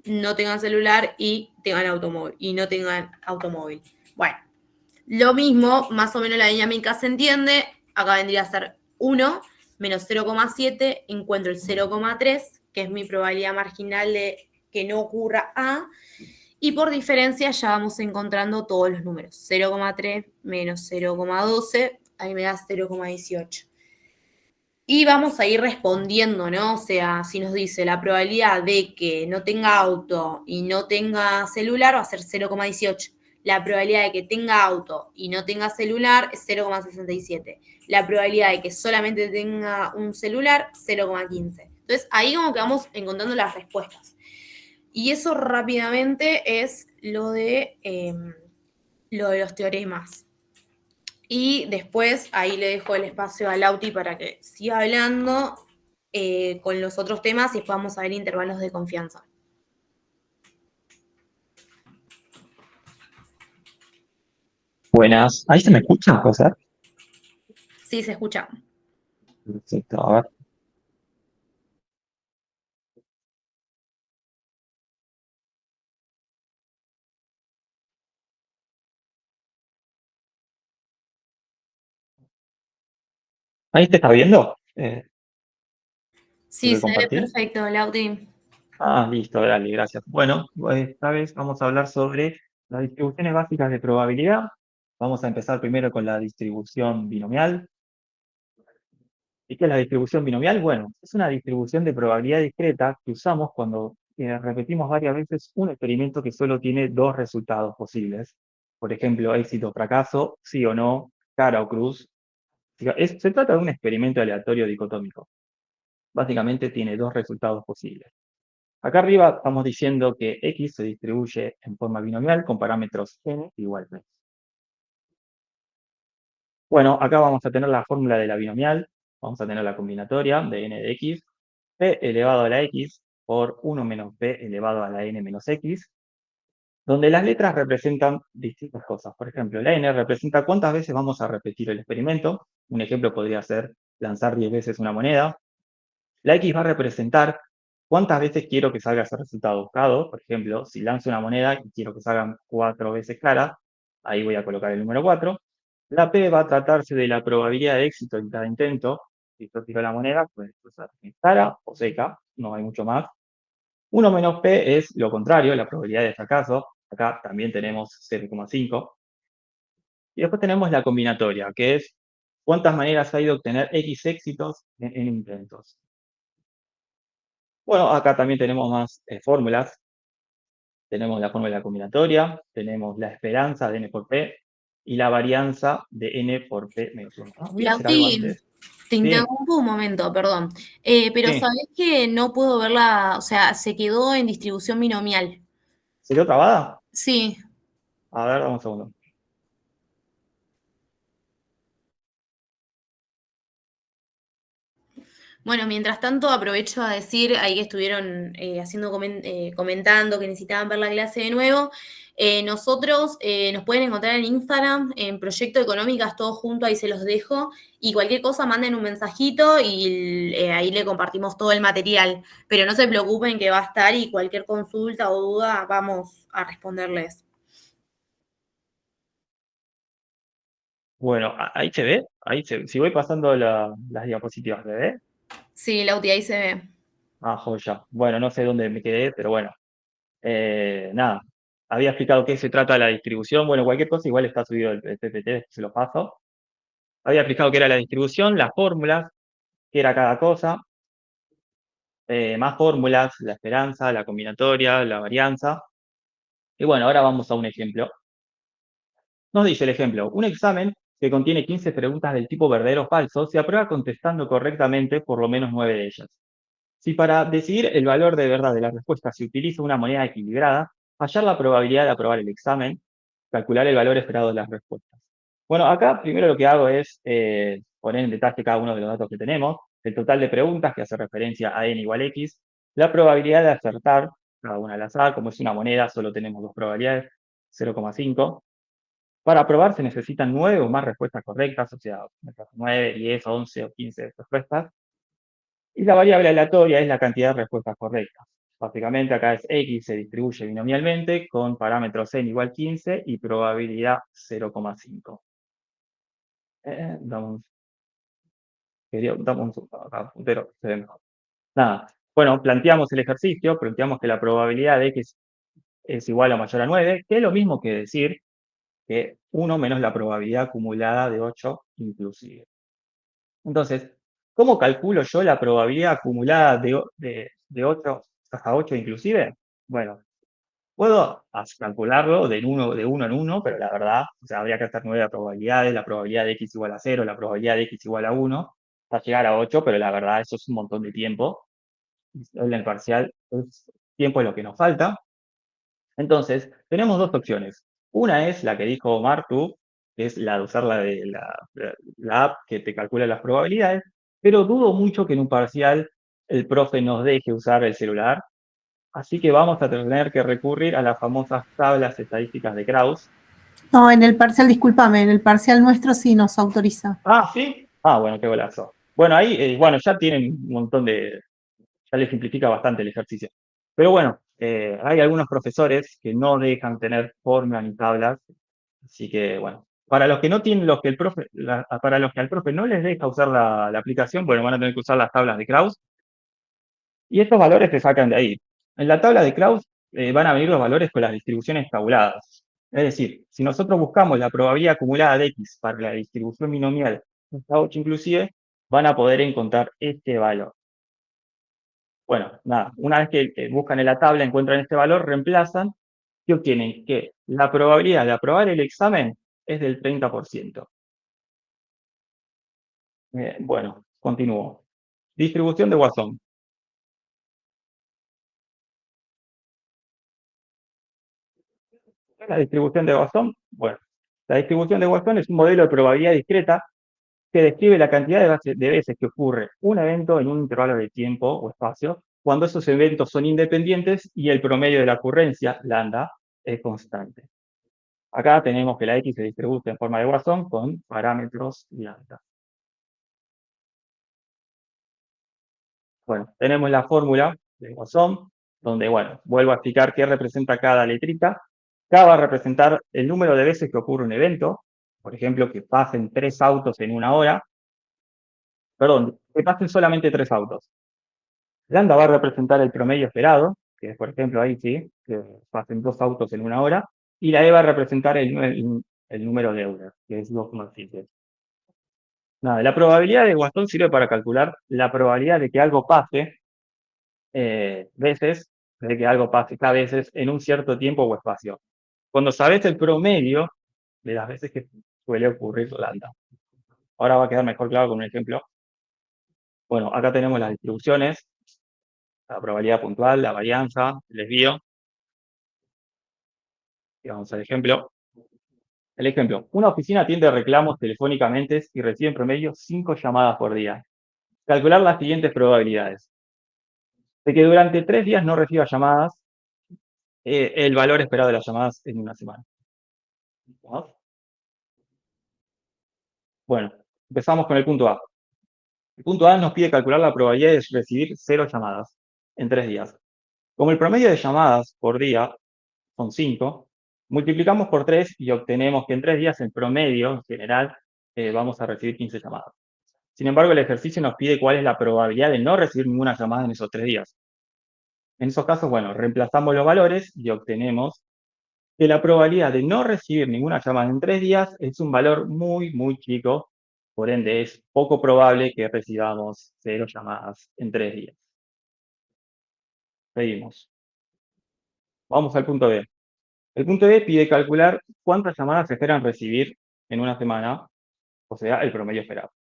no tengan celular y tengan automóvil y no tengan automóvil? Bueno, lo mismo, más o menos la dinámica se entiende. Acá vendría a ser 1 menos 0,7, encuentro el 0,3, que es mi probabilidad marginal de que no ocurra A, y por diferencia ya vamos encontrando todos los números. 0,3 menos 0,12, ahí me da 0,18. Y vamos a ir respondiendo, ¿no? O sea, si nos dice la probabilidad de que no tenga auto y no tenga celular va a ser 0,18. La probabilidad de que tenga auto y no tenga celular es 0,67. La probabilidad de que solamente tenga un celular, 0,15. Entonces, ahí como que vamos encontrando las respuestas. Y eso rápidamente es lo de los teoremas. Y después ahí le dejo el espacio a Lauti para que siga hablando con los otros temas y después vamos a ver intervalos de confianza. Buenas. ¿Ahí se me escucha, José? Sí, se escucha. Perfecto. A ver. ¿Ahí te está viendo? Lo Sí, que se ve compartí. perfecto, Lauti. Ah, listo, dale, gracias. Bueno, esta vez vamos a hablar sobre las distribuciones básicas de probabilidad. Vamos a empezar primero con la distribución binomial. ¿Y qué es la distribución binomial? Bueno, es una distribución de probabilidad discreta que usamos cuando repetimos varias veces un experimento que solo tiene dos resultados posibles. Por ejemplo, éxito o fracaso, sí o no, cara o cruz. Se trata de un experimento aleatorio dicotómico. Básicamente tiene dos resultados posibles. Acá arriba estamos diciendo que X se distribuye en forma binomial con parámetros n igual a 3. Bueno, acá vamos a tener la fórmula de la binomial, vamos a tener la combinatoria de n de x, p elevado a la x por 1 menos p elevado a la n menos x, donde las letras representan distintas cosas. Por ejemplo, la n representa cuántas veces vamos a repetir el experimento. Un ejemplo podría ser lanzar 10 veces una moneda. La X va a representar cuántas veces quiero que salga ese resultado buscado. Por ejemplo, si lanzo una moneda y quiero que salgan 4 veces cara, ahí voy a colocar el número 4. La P va a tratarse de la probabilidad de éxito en cada intento. Si yo tiro la moneda, pues usar cara o seca, no hay mucho más. 1 menos P es lo contrario, la probabilidad de fracaso. Acá también tenemos 0,5. Y después tenemos la combinatoria, que es cuántas maneras hay de obtener X éxitos en intentos. Bueno, acá también tenemos más fórmulas. Tenemos la fórmula combinatoria, tenemos la esperanza de n por p y la varianza de n por p menos 1. Voy a hacer algo Lauti, antes. te Sí, interrumpo un momento, perdón. Pero sí. sabés que no puedo verla, o sea, se quedó en distribución binomial. ¿Se quedó trabada? Sí. A ver, dame un segundo. Bueno, mientras tanto aprovecho a decir, ahí que estuvieron comentando que necesitaban ver la clase de nuevo, nosotros nos pueden encontrar en Instagram, en Proyecto Económicas, todo junto, ahí se los dejo, y cualquier cosa manden un mensajito y ahí le compartimos todo el material, pero no se preocupen que va a estar y cualquier consulta o duda vamos a responderles. Bueno, ahí se ve, si voy pasando las diapositivas, ¿se ve? Sí, Lauti, ahí se ve. Ah, joya. Bueno, no sé dónde me quedé, pero bueno. Nada, había explicado qué se trata la distribución. Bueno, cualquier cosa, igual está subido el PPT, después se lo paso. Había explicado qué era la distribución, las fórmulas, qué era cada cosa, más fórmulas, la esperanza, la combinatoria, la varianza. Y bueno, ahora vamos a un ejemplo. Nos dice el ejemplo, un examen que contiene 15 preguntas del tipo verdadero o falso se aprueba contestando correctamente por lo menos 9 de ellas. Si para decidir el valor de verdad de la respuesta se utiliza una moneda equilibrada, hallar la probabilidad de aprobar el examen, calcular el valor esperado de las respuestas. Bueno, acá primero lo que hago es poner en detalle cada uno de los datos que tenemos, el total de preguntas que hace referencia a n igual x, la probabilidad de acertar, cada una al azar, como es una moneda, solo tenemos dos probabilidades, 0,5. Para aprobar se necesitan 9 o más respuestas correctas, o sea, 9, 10, 11 o 15 respuestas. Y la variable aleatoria es la cantidad de respuestas correctas. Básicamente acá es x, se distribuye binomialmente con parámetros n igual 15 y probabilidad 0,5. Dame un, dame un acá, puntero, se ve mejor. Nada. Bueno, planteamos el ejercicio, planteamos que la probabilidad de x es igual o mayor a 9, que es lo mismo que decir que 1 menos la probabilidad acumulada de 8 inclusive. Entonces, ¿cómo calculo yo la probabilidad acumulada de 8 hasta 8 inclusive? Bueno, puedo calcularlo de uno en uno, pero la verdad, o sea, habría que hacer 9 probabilidades, la probabilidad de x igual a 0, la probabilidad de x igual a 1, hasta llegar a 8, pero la verdad eso es un montón de tiempo. En el parcial, tiempo es lo que nos falta. Entonces, tenemos dos opciones. Una es la que dijo Martu, que es la de usar la app que te calcula las probabilidades, pero dudo mucho que en un parcial el profe nos deje usar el celular, así que vamos a tener que recurrir a las famosas tablas estadísticas de Krauss. No, en el parcial, discúlpame, en el parcial nuestro sí nos autoriza. Ah, ¿sí? Ah, bueno, qué golazo. Bueno, ahí, bueno, ya tienen un montón ya les simplifica bastante el ejercicio. Pero bueno, hay algunos profesores que no dejan tener fórmulas ni tablas. Así que, bueno, para los que no tienen, los que el profe, para los que al profe no les deja usar la aplicación, bueno, van a tener que usar las tablas de Krauss. Y estos valores se sacan de ahí. En la tabla de Krauss van a venir los valores con las distribuciones tabuladas. Es decir, si nosotros buscamos la probabilidad acumulada de x para la distribución binomial hasta 8 inclusive, van a poder encontrar este valor. Bueno, nada, una vez que buscan en la tabla, encuentran este valor, reemplazan, ¿qué obtienen? Que la probabilidad de aprobar el examen es del 30%. Bueno, continúo. Distribución de Poisson. ¿Qué es la distribución de Poisson? Bueno, la distribución de Poisson es un modelo de probabilidad discreta que describe la cantidad de veces que ocurre un evento en un intervalo de tiempo o espacio, cuando esos eventos son independientes y el promedio de la ocurrencia, lambda, es constante. Acá tenemos que la X se distribuye en forma de Poisson con parámetros lambda. Bueno, tenemos la fórmula de Poisson, donde, bueno, vuelvo a explicar qué representa cada letrita. K va a representar el número de veces que ocurre un evento, por ejemplo, que pasen 3 autos en una hora, perdón, que pasen solamente 3 autos. Lambda va a representar el promedio esperado, que es, por ejemplo, ahí sí, que pasen 2 autos en una hora, y la E va a representar el número de Euler, que es 2,7. Nada, la probabilidad de Poisson sirve para calcular la probabilidad de que algo pase veces de que algo pase cada veces en un cierto tiempo o espacio. Cuando sabes el promedio de las veces que suele ocurrir lambda. Ahora va a quedar mejor claro con un ejemplo. Bueno, acá tenemos las distribuciones, la probabilidad puntual, la varianza, el desvío. Y vamos al ejemplo. El ejemplo, una oficina atiende reclamos telefónicamente y recibe en promedio 5 llamadas por día. Calcular las siguientes probabilidades. De que durante 3 días no reciba llamadas, el valor esperado de las llamadas en una semana. ¿Vamos? Bueno, empezamos con el punto A. El punto A nos pide calcular la probabilidad de recibir 0 llamadas en 3 días. Como el promedio de llamadas por día son 5, multiplicamos por 3 y obtenemos que en 3 días en promedio, en general, vamos a recibir 15 llamadas. Sin embargo, el ejercicio nos pide cuál es la probabilidad de no recibir ninguna llamada en esos 3 días. En esos casos, bueno, reemplazamos los valores y obtenemos que la probabilidad de no recibir ninguna llamada en 3 días es un valor muy, muy chico. Por ende, es poco probable que recibamos 0 llamadas en 3 días. Seguimos. Vamos al punto B. El punto B pide calcular cuántas llamadas se esperan recibir en una semana, o sea, el promedio esperado.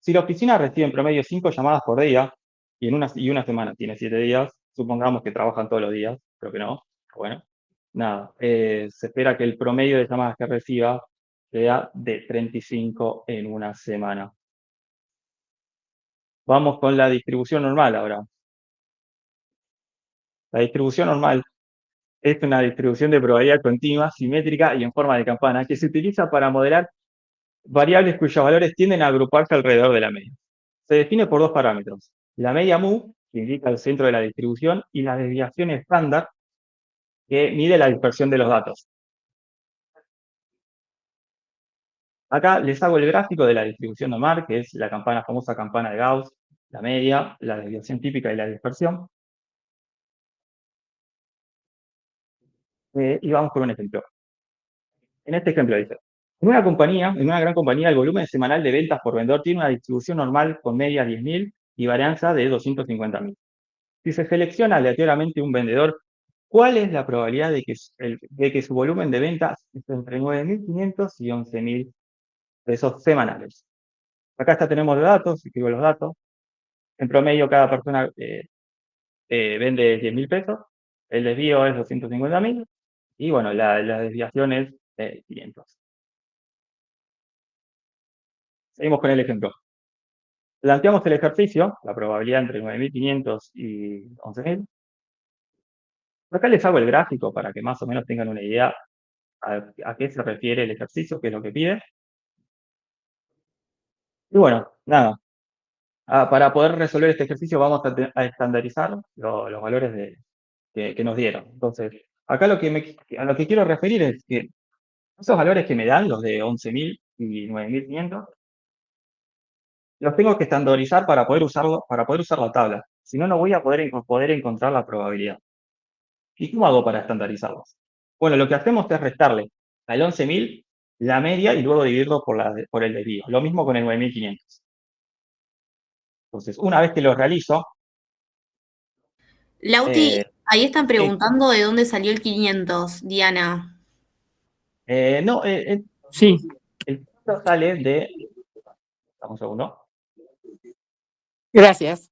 Si la oficina recibe en promedio 5 llamadas por día y una semana tiene 7 días, supongamos que trabajan todos los días, creo que no, bueno, nada, se espera que el promedio de llamadas que reciba sea de 35 en una semana. Vamos con la distribución normal ahora. La distribución normal es una distribución de probabilidad continua, simétrica y en forma de campana que se utiliza para modelar variables cuyos valores tienden a agruparse alrededor de la media. Se define por 2 parámetros. La media mu, que indica el centro de la distribución, y la desviación estándar, que mide la dispersión de los datos. Acá les hago el gráfico de la distribución normal, que es la famosa campana de Gauss, la media, la desviación típica y la dispersión. Y vamos con un ejemplo. En este ejemplo dice, en una gran compañía, el volumen semanal de ventas por vendedor tiene una distribución normal con media 10.000 y varianza de 250.000. Si se selecciona aleatoriamente un vendedor, ¿cuál es la probabilidad de que su volumen de ventas esté entre 9.500 y 11.000 pesos semanales? Acá ya tenemos los datos, escribo los datos. En promedio, cada persona vende 10.000 pesos. El desvío es 250.000. Y bueno, la desviación es 500. Seguimos con el ejemplo. Planteamos el ejercicio, la probabilidad entre 9.500 y 11.000. Acá les hago el gráfico para que más o menos tengan una idea a qué se refiere el ejercicio, qué es lo que pide. Y bueno, nada. Para poder resolver este ejercicio vamos a estandarizar los valores que nos dieron. Entonces, acá a lo que quiero referir es que esos valores que me dan, los de 11.000 y 9.500, los tengo que estandarizar para poder usar la tabla. Si no, no voy a poder encontrar la probabilidad. ¿Y cómo hago para estandarizarlos? Bueno, lo que hacemos es restarle al 11.000 la media y luego dividirlo por el desvío. Lo mismo con el 9.500. Entonces, una vez que lo realizo, Lauti, eh, ahí están sí, preguntando de dónde salió el 500, Diana. no, Sí, el punto sale de, dame un segundo, gracias.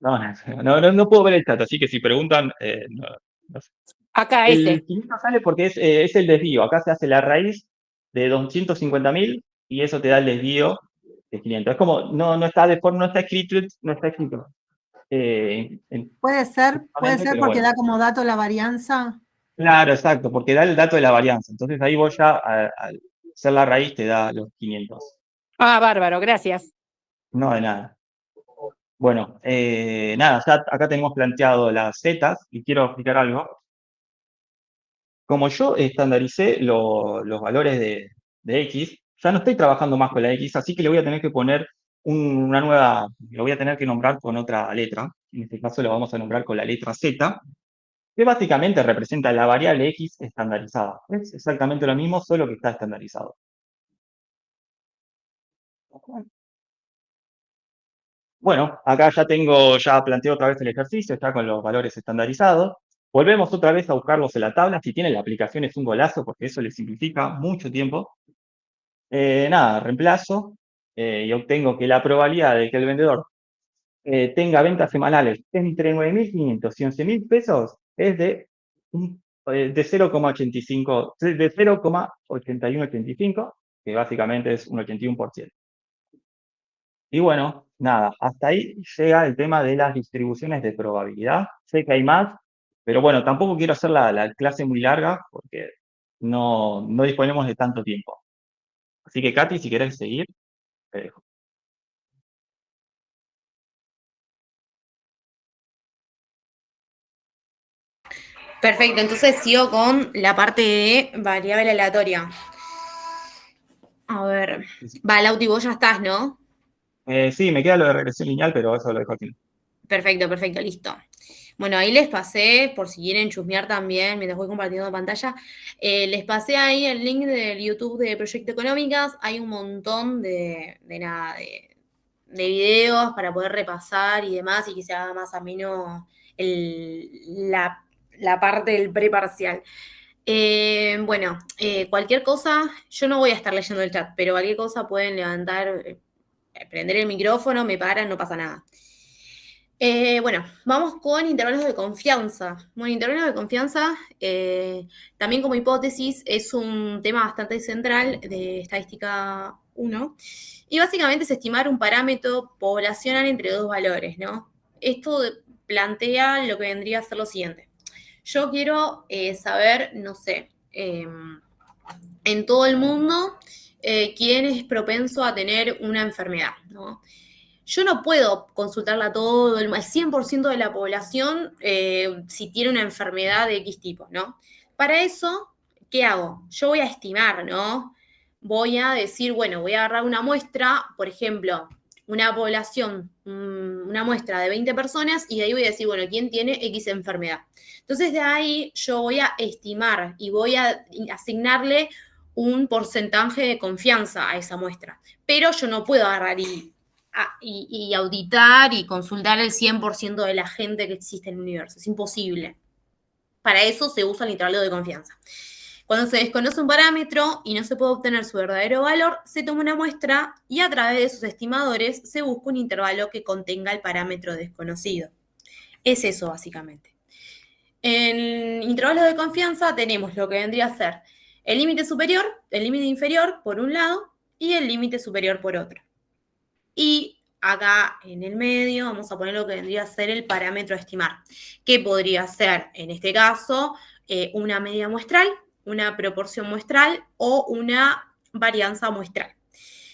no puedo ver el chat, así que si preguntan, no sé. Acá El ese. 500 sale porque es el desvío. Acá se hace la raíz de 250.000 y eso te da el desvío de 500. Es como, no está no está escrito, Puede explícitamente, ser pero porque bueno. da como dato la varianza. Claro, exacto, porque da el dato de la varianza. Entonces ahí vos ya, al hacer la raíz, te da los 500. Ah, bárbaro, gracias. No de nada. Bueno, nada, ya acá tenemos planteado las zetas y quiero explicar algo. Como yo estandaricé los valores de X, ya no estoy trabajando más con la X, así que le voy a tener que poner lo voy a tener que nombrar con otra letra. En este caso lo vamos a nombrar con la letra Z, que básicamente representa la variable X estandarizada. Es exactamente lo mismo, solo que está estandarizado. Bueno, acá ya planteo otra vez el ejercicio, está con los valores estandarizados. Volvemos otra vez a buscarlos en la tabla. Si tienen la aplicación es un golazo porque eso les simplifica mucho tiempo. Nada, reemplazo y obtengo que la probabilidad de que el vendedor tenga ventas semanales entre 9.500 y 11.000 pesos es de 0,85, de 0,8185, que básicamente es un 81%. Y bueno, nada, hasta ahí llega el tema de las distribuciones de probabilidad. Sé que hay más, pero bueno, tampoco quiero hacer la clase muy larga porque no disponemos de tanto tiempo. Así que, Katy, si querés seguir, te dejo. Perfecto, entonces sigo con la parte de variable aleatoria. A ver, Lauti, vos ya estás, ¿no? Sí, me queda lo de regresión lineal, pero eso lo dejo aquí. Perfecto, listo. Bueno, ahí les pasé, por si quieren chusmear también, mientras voy compartiendo pantalla, les pasé ahí el link del YouTube de Proyecto Económicas. Hay un montón de videos para poder repasar y demás, y que se haga más ameno la parte del preparcial. Bueno, cualquier cosa, yo no voy a estar leyendo el chat, pero cualquier cosa pueden levantar, prender el micrófono, me paran, no pasa nada. Bueno, vamos con intervalos de confianza. Bueno, intervalos de confianza, también como hipótesis, es un tema bastante central de estadística 1. Y básicamente es estimar un parámetro poblacional entre dos valores, ¿no? Esto plantea lo que vendría a ser lo siguiente. Yo quiero saber, no sé, en todo el mundo, quién es propenso a tener una enfermedad, ¿no? Yo no puedo consultarla a todo el 100% de la población si tiene una enfermedad de X tipo, ¿no? Para eso, ¿qué hago? Yo voy a estimar, ¿no? Voy a decir, bueno, voy a agarrar una muestra, por ejemplo, una población, una muestra de 20 personas, y de ahí voy a decir, bueno, ¿quién tiene X enfermedad? Entonces, de ahí yo voy a estimar y voy a asignarle un porcentaje de confianza a esa muestra. Pero yo no puedo agarrar y auditar y consultar el 100% de la gente que existe en el universo. Es imposible. Para eso se usa el intervalo de confianza. Cuando se desconoce un parámetro y no se puede obtener su verdadero valor, se toma una muestra y a través de sus estimadores se busca un intervalo que contenga el parámetro desconocido. Es eso, básicamente. En intervalos de confianza tenemos lo que vendría a ser el límite superior, el límite inferior por un lado y el límite superior por otro. Y acá en el medio vamos a poner lo que vendría a ser el parámetro a estimar, que podría ser, en este caso, una media muestral, una proporción muestral o una varianza muestral.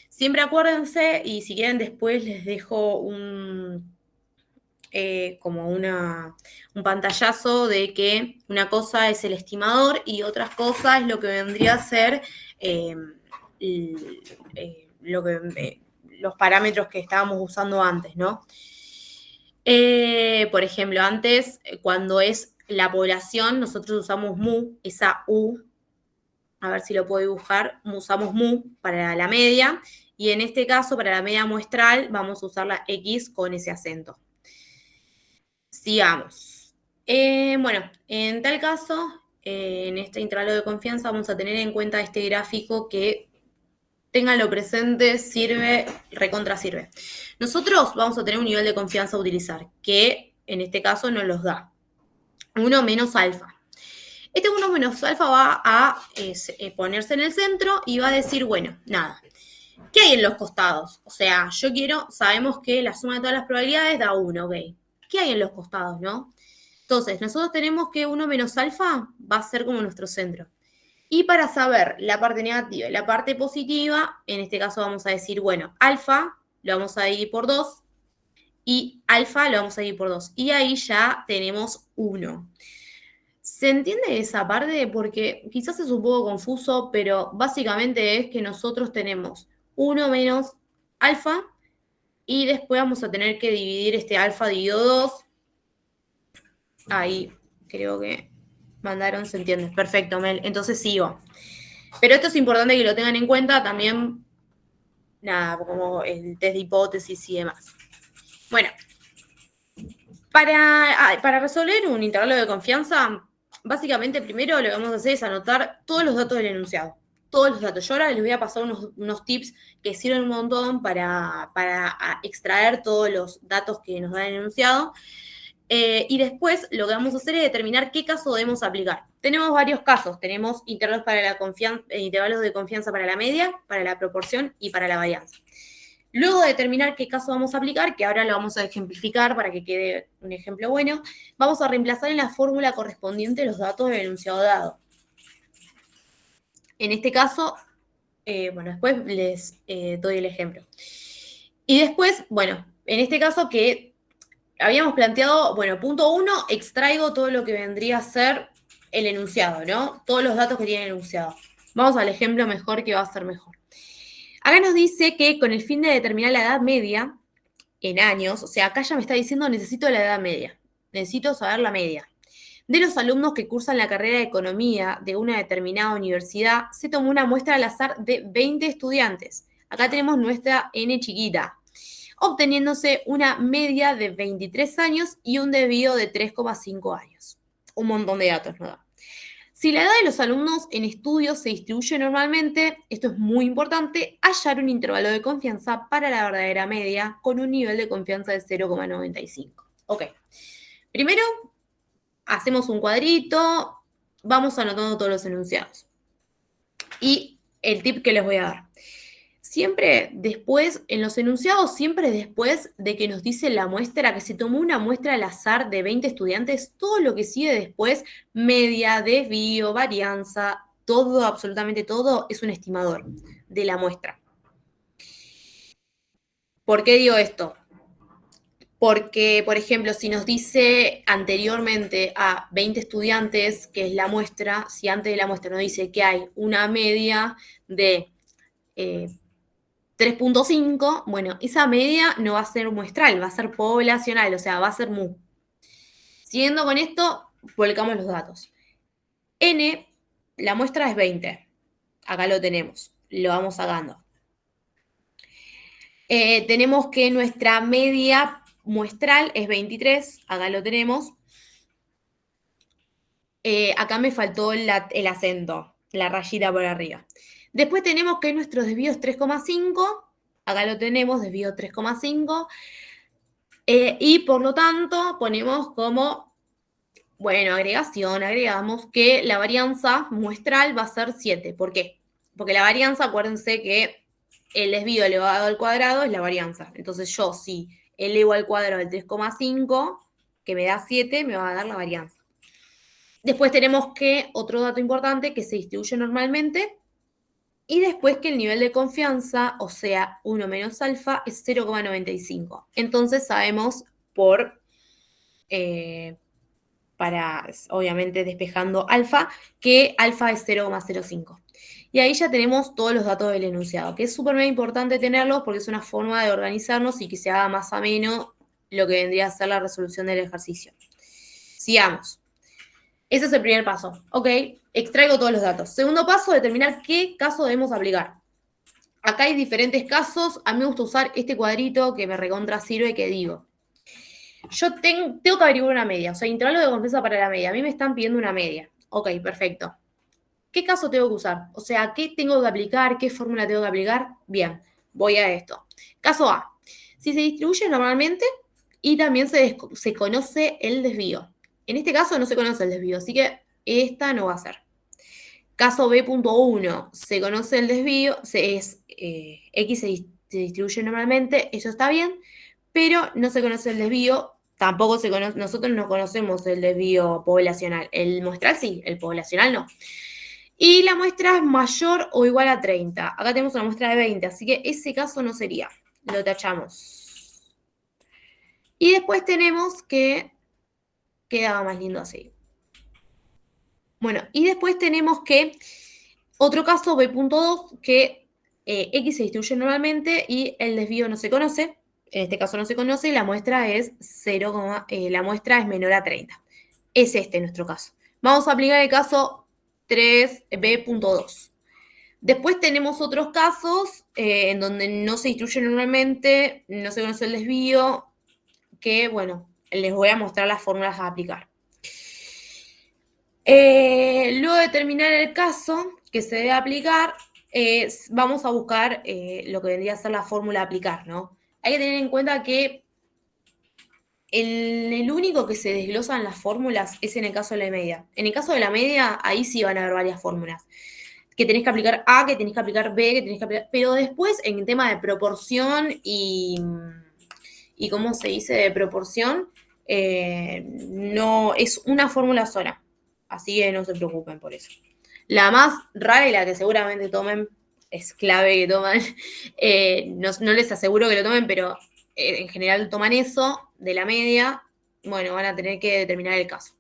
Siempre acuérdense, y si quieren después les dejo un pantallazo de que una cosa es el estimador y otra cosa es lo que vendría a ser los parámetros que estábamos usando antes, ¿no? Por ejemplo, antes, cuando es la población, nosotros usamos mu, esa U, a ver si lo puedo dibujar, usamos mu para la media, y en este caso, para la media muestral, vamos a usar la X con ese acento. Sigamos. Bueno, en tal caso, en este intervalo de confianza vamos a tener en cuenta este gráfico que ténganlo presente, sirve, recontra sirve. Nosotros vamos a tener un nivel de confianza a utilizar, que en este caso nos los da 1 menos alfa. Este 1 menos alfa va a ponerse en el centro y va a decir, bueno, nada, ¿qué hay en los costados? O sea, sabemos que la suma de todas las probabilidades da 1, ¿ok? ¿Qué hay en los costados, no? Entonces, nosotros tenemos que 1 menos alfa va a ser como nuestro centro. Y para saber la parte negativa y la parte positiva, en este caso vamos a decir, bueno, alfa lo vamos a dividir por 2 y alfa lo vamos a dividir por 2. Y ahí ya tenemos 1. ¿Se entiende esa parte? Porque quizás es un poco confuso, pero básicamente es que nosotros tenemos 1 menos alfa y después vamos a tener que dividir este alfa dividido 2. Ahí creo que mandaron, se entiende. Perfecto, Mel. Entonces sigo. Pero esto es importante que lo tengan en cuenta también, nada, como el test de hipótesis y demás. Bueno, para resolver un intervalo de confianza, básicamente primero lo que vamos a hacer es anotar todos los datos del enunciado. Todos los datos. Yo ahora les voy a pasar unos tips que sirven un montón para extraer todos los datos que nos da el enunciado. Y después lo que vamos a hacer es determinar qué caso debemos aplicar. Tenemos varios casos. Tenemos intervalos de confianza para la media, para la proporción y para la varianza. Luego de determinar qué caso vamos a aplicar, que ahora lo vamos a ejemplificar para que quede un ejemplo bueno, vamos a reemplazar en la fórmula correspondiente los datos del enunciado dado. En este caso, bueno, después les doy el ejemplo. Y después, bueno, en este caso que habíamos planteado, bueno, punto 1, extraigo todo lo que vendría a ser el enunciado, ¿no? Todos los datos que tiene el enunciado. Vamos al ejemplo mejor que va a ser mejor. Acá nos dice que con el fin de determinar la edad media en años, o sea, acá ya me está diciendo necesito la edad media, necesito saber la media. De los alumnos que cursan la carrera de economía de una determinada universidad, se tomó una muestra al azar de 20 estudiantes. Acá tenemos nuestra N chiquita, obteniéndose una media de 23 años y un desvío de 3,5 años. Un montón de datos nos da. Si la edad de los alumnos en estudios se distribuye normalmente, esto es muy importante, hallar un intervalo de confianza para la verdadera media con un nivel de confianza de 0,95. Ok. Primero, hacemos un cuadrito, vamos anotando todos los enunciados. Y el tip que les voy a dar. Siempre después, en los enunciados, siempre después de que nos dice la muestra, que se tomó una muestra al azar de 20 estudiantes, todo lo que sigue después, media, desvío, varianza, todo, absolutamente todo, es un estimador de la muestra. ¿Por qué digo esto? Porque, por ejemplo, si nos dice anteriormente a 20 estudiantes, que es la muestra, si antes de la muestra nos dice que hay una media de 3,5, bueno, esa media no va a ser muestral, va a ser poblacional, o sea, va a ser mu. Siguiendo con esto, volcamos los datos. N, la muestra es 20. Acá lo tenemos, lo vamos sacando. Tenemos que nuestra media muestral es 23, acá lo tenemos. Acá me faltó el acento, la rayita por arriba. Después tenemos que nuestro desvío es 3,5, acá lo tenemos, desvío 3,5. Y por lo tanto ponemos como, bueno, agregamos que la varianza muestral va a ser 7. ¿Por qué? Porque la varianza, acuérdense que el desvío elevado al cuadrado es la varianza. Entonces yo, si elevo al cuadrado el 3,5, que me da 7, me va a dar la varianza. Después tenemos que, otro dato importante, que se distribuye normalmente. Y después que el nivel de confianza, o sea, 1 menos alfa, es 0,95. Entonces sabemos para, obviamente, despejando alfa, que alfa es 0,05. Y ahí ya tenemos todos los datos del enunciado, que es súper importante tenerlos porque es una forma de organizarnos y que se haga más ameno lo que vendría a ser la resolución del ejercicio. Sigamos. Ese es el primer paso. Ok, extraigo todos los datos. Segundo paso, determinar qué caso debemos aplicar. Acá hay diferentes casos. A mí me gusta usar este cuadrito que me recontra sirve, que digo, yo tengo que averiguar una media, o sea, intervalo de confianza para la media. A mí me están pidiendo una media. Ok, perfecto. ¿Qué caso tengo que usar? O sea, ¿qué tengo que aplicar? ¿Qué fórmula tengo que aplicar? Bien, voy a esto. Caso A. Si se distribuye normalmente y también se conoce el desvío. En este caso no se conoce el desvío, así que esta no va a ser. Caso B.1, se conoce el desvío, X se distribuye normalmente, eso está bien, pero no se conoce el desvío, tampoco se conoce, nosotros no conocemos el desvío poblacional. El muestral sí, el poblacional no. Y la muestra es mayor o igual a 30. Acá tenemos una muestra de 20, así que ese caso no sería. Lo tachamos. Y después tenemos que quedaba más lindo así. Bueno, y después tenemos que otro caso, B.2, que X se distribuye normalmente y el desvío no se conoce. En este caso no se conoce y la muestra es 0, la muestra es menor a 30. Es este nuestro caso. Vamos a aplicar el caso 3B.2. Después tenemos otros casos en donde no se distribuye normalmente, no se conoce el desvío que, bueno, les voy a mostrar las fórmulas a aplicar. Luego de terminar el caso que se debe aplicar, vamos a buscar lo que vendría a ser la fórmula a aplicar, ¿no? Hay que tener en cuenta que el único que se desglosan las fórmulas es en el caso de la media. En el caso de la media, ahí sí van a haber varias fórmulas. Que tenés que aplicar A, que tenés que aplicar B, que tenés que aplicar... Pero después, en el tema de proporción y ¿cómo se dice? De proporción, no es una fórmula sola. Así que no se preocupen por eso. La más rara y la que seguramente tomen, es clave que toman, no les aseguro que lo tomen, pero en general toman eso de la media, bueno, van a tener que determinar el caso.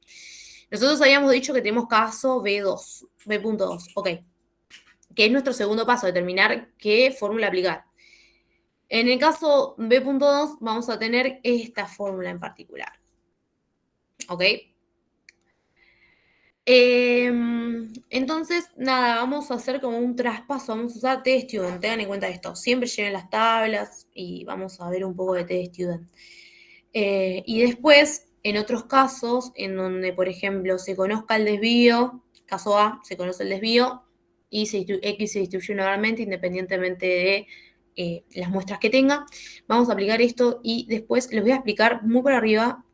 Nosotros habíamos dicho que tenemos caso B2, B.2, ok, que es nuestro segundo paso, determinar qué fórmula aplicar. En el caso B.2 vamos a tener esta fórmula en particular, ¿ok? Entonces, nada, vamos a hacer como un traspaso, vamos a usar TestStudent, tengan en cuenta esto, siempre lleven las tablas y vamos a ver un poco de TestStudent. Y después, en otros casos, en donde, por ejemplo, se conozca el desvío, caso A, se conoce el desvío, y X se distribuye normalmente, independientemente de las muestras que tenga, vamos a aplicar esto y después les voy a explicar muy por arriba,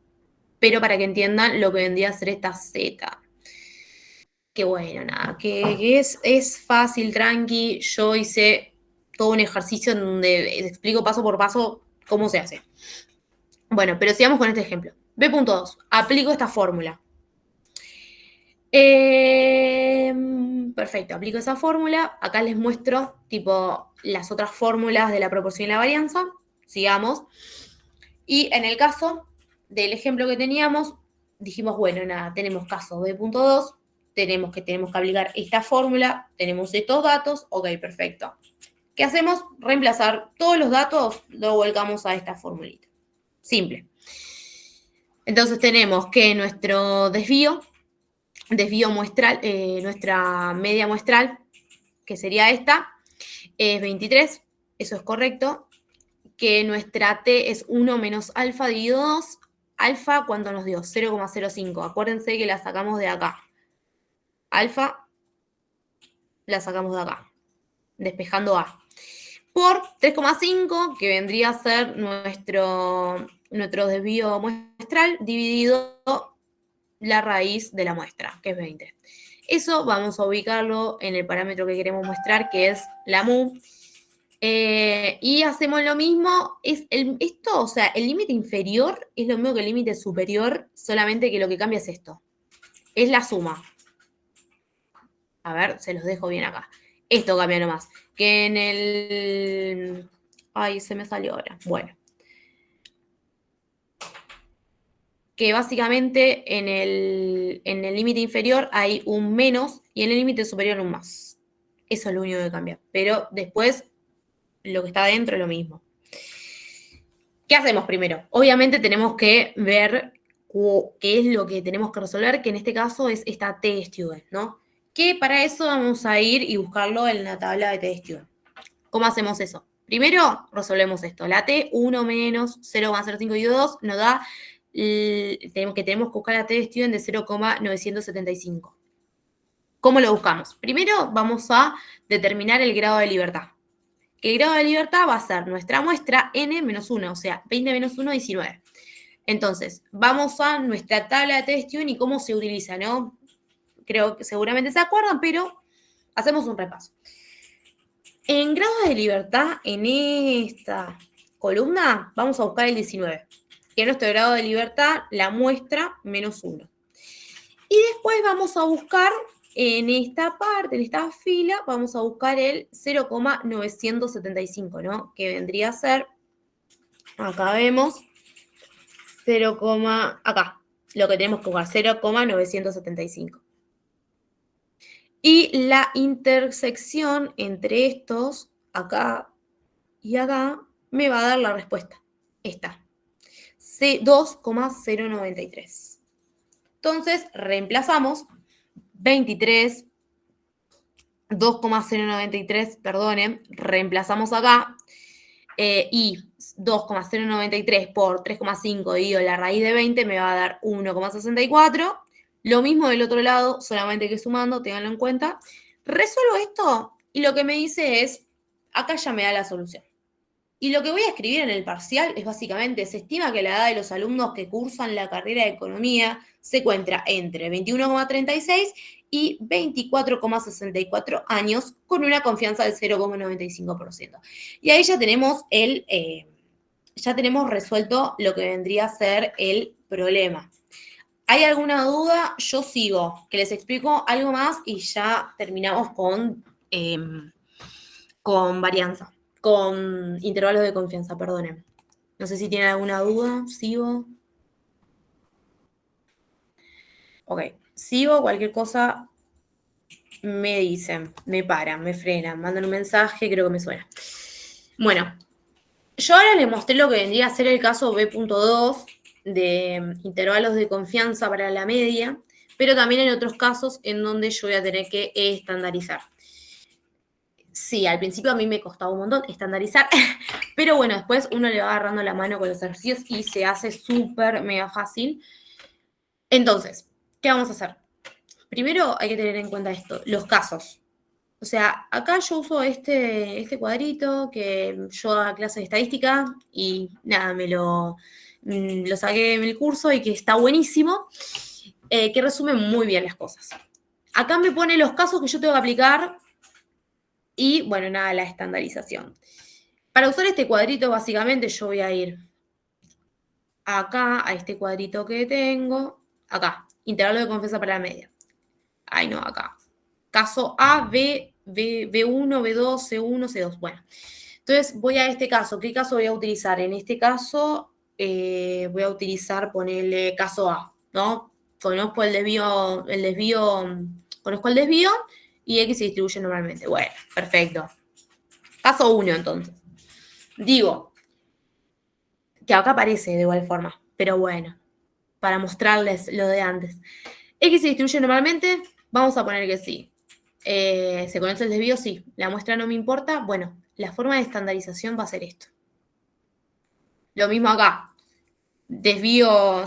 pero para que entiendan lo que vendría a ser esta Z. Que bueno, nada, que es fácil, tranqui. Yo hice todo un ejercicio en donde explico paso por paso cómo se hace. Bueno, pero sigamos con este ejemplo. B.2, aplico esta fórmula. Perfecto, aplico esa fórmula. Acá les muestro, tipo, las otras fórmulas de la proporción y la varianza. Sigamos. Y en el caso del ejemplo que teníamos, dijimos, bueno, nada, tenemos caso B.2, tenemos que aplicar esta fórmula, tenemos estos datos, ok, perfecto. ¿Qué hacemos? Reemplazar todos los datos, lo volcamos a esta formulita. Simple. Entonces tenemos que nuestro desvío muestral, nuestra media muestral, que sería esta, es 23, eso es correcto, que nuestra T es 1 menos alfa dividido 2, alfa, ¿cuánto nos dio? 0,05, acuérdense que la sacamos de acá. Alfa la sacamos de acá, despejando A. Por 3,5, que vendría a ser nuestro desvío muestral, dividido la raíz de la muestra, que es 20. Eso vamos a ubicarlo en el parámetro que queremos mostrar, que es la mu. Y hacemos lo mismo. Esto, o sea, el límite inferior es lo mismo que el límite superior, solamente que lo que cambia es esto. Es la suma. A ver, se los dejo bien acá. Esto cambia nomás. Que en el... Ay, se me salió ahora. Bueno. Que básicamente en el límite inferior hay un menos y en el límite superior un más. Eso es lo único que cambia. Pero después, lo que está adentro es lo mismo. ¿Qué hacemos primero? Obviamente tenemos que ver qué es lo que tenemos que resolver, que en este caso es esta TestStudent, ¿no? Que para eso vamos a ir y buscarlo en la tabla de TestStudent. ¿Cómo hacemos eso? Primero resolvemos esto. La T, 1 menos 0,05 y 2 nos da tenemos que buscar la TestStudent de 0,975. ¿Cómo lo buscamos? Primero vamos a determinar el grado de libertad. Que el grado de libertad va a ser nuestra muestra n-1, o sea, 20 menos 1, 19. Entonces, vamos a nuestra tabla de TestStudent y cómo se utiliza, ¿no? Creo que seguramente se acuerdan, pero hacemos un repaso. En grado de libertad, en esta columna, vamos a buscar el 19, que es nuestro grado de libertad, la muestra menos 1. Y después vamos a buscar en esta parte, en esta fila, vamos a buscar el 0,975, ¿no? Que vendría a ser, acá vemos, acá, lo que tenemos que buscar, 0,975. Y la intersección entre estos, acá y acá, me va a dar la respuesta. Esta. 2,093. Entonces, reemplazamos 23, 2,093, perdonen, reemplazamos acá. y 2,093 por 3,5 dividido la raíz de 20 me va a dar 1,64. Lo mismo del otro lado, solamente que sumando, ténganlo en cuenta. Resuelvo esto y lo que me dice es, acá ya me da la solución. Y lo que voy a escribir en el parcial es básicamente, se estima que la edad de los alumnos que cursan la carrera de economía se encuentra entre 21,36 y 24,64 años con una confianza del 0,95%. Y ahí ya tenemos ya tenemos resuelto lo que vendría a ser el problema. ¿Hay alguna duda? Yo sigo, que les explico algo más y ya terminamos con varianza, con intervalos de confianza, perdonen. No sé si tienen alguna duda, sigo. Ok, sigo, cualquier cosa me dicen, me paran, me frenan, mandan un mensaje, creo que me suena. Bueno, yo ahora les mostré lo que vendría a ser el caso B.2 de intervalos de confianza para la media, pero también en otros casos en donde yo voy a tener que estandarizar. Sí, al principio a mí me costaba un montón estandarizar, pero bueno, después uno le va agarrando la mano con los ejercicios y se hace súper mega fácil. Entonces, ¿qué vamos a hacer? Primero hay que tener en cuenta esto, los casos. O sea, acá yo uso este cuadrito que yo a clase de estadística y nada, lo saqué en el curso y que está buenísimo, que resume muy bien las cosas. Acá me pone los casos que yo tengo que aplicar y, bueno, nada, la estandarización. Para usar este cuadrito, básicamente, yo voy a ir acá, a este cuadrito que tengo, acá, intervalo de confianza para la media. Ay, no, acá. Caso A, B, B1, B2, C1, C2. Bueno, entonces voy a este caso. ¿Qué caso voy a utilizar? En este caso voy a utilizar, ponerle caso A, ¿no? Conozco el desvío, conozco el desvío y X se distribuye normalmente. Bueno, perfecto. Caso 1, entonces. Digo, que acá aparece de igual forma, pero bueno, para mostrarles lo de antes. X se distribuye normalmente, vamos a poner que sí. ¿Se conoce el desvío? Sí. ¿La muestra no me importa? Bueno, la forma de estandarización va a ser esto. Lo mismo acá. Desvío,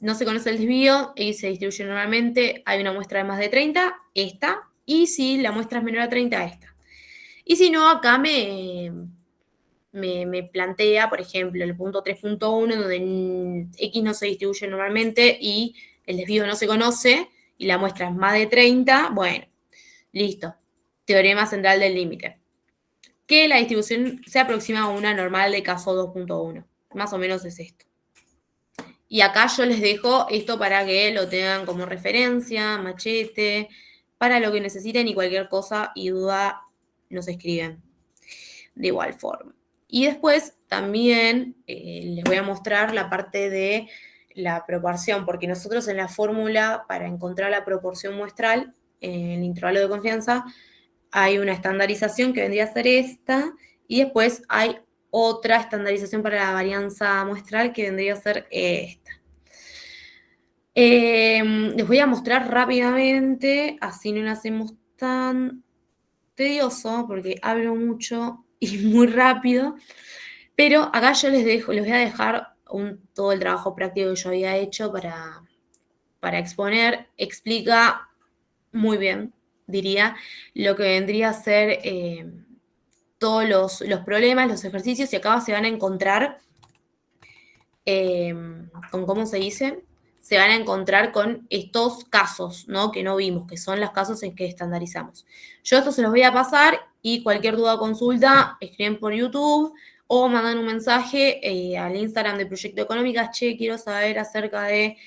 no se conoce el desvío, X se distribuye normalmente, hay una muestra de más de 30, esta, y si la muestra es menor a 30, esta. Y si no, acá me plantea, por ejemplo, el punto 3.1, donde X no se distribuye normalmente y el desvío no se conoce, y la muestra es más de 30, bueno, listo. Teorema central del límite. Que la distribución se aproxima a una normal de caso 2.1. Más o menos es esto. Y acá yo les dejo esto para que lo tengan como referencia, machete, para lo que necesiten y cualquier cosa y duda nos escriben de igual forma. Y después también les voy a mostrar la parte de la proporción, porque nosotros en la fórmula para encontrar la proporción muestral en el intervalo de confianza hay una estandarización que vendría a ser esta y después hay otra estandarización para la varianza muestral que vendría a ser esta. Les voy a mostrar rápidamente, así no lo hacemos tan tedioso, porque hablo mucho y muy rápido, pero acá yo les voy a dejar todo el trabajo práctico que yo había hecho para exponer. Explica muy bien, diría, lo que vendría a ser todos los problemas, los ejercicios, y acá se van a encontrar con, ¿cómo se dice? Se van a encontrar con estos casos, ¿no? Que no vimos, que son los casos en que estandarizamos. Yo esto se los voy a pasar y cualquier duda o consulta, escriben por YouTube o mandan un mensaje al Instagram de Proyecto Económicas, che, quiero saber acerca de,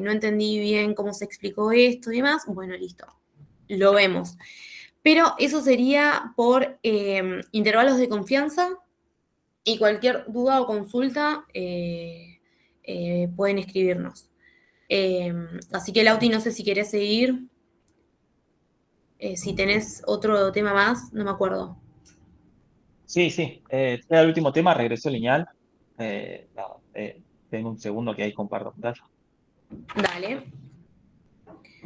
no entendí bien cómo se explicó esto y demás. Bueno, listo, lo vemos. Pero eso sería por intervalos de confianza y cualquier duda o consulta pueden escribirnos. Así que, Lauti, no sé si querés seguir. Si tenés otro tema más, no me acuerdo. Sí, sí. Era el último tema, regresó lineal. Nada, tengo un segundo que ahí comparto pantalla. Dale.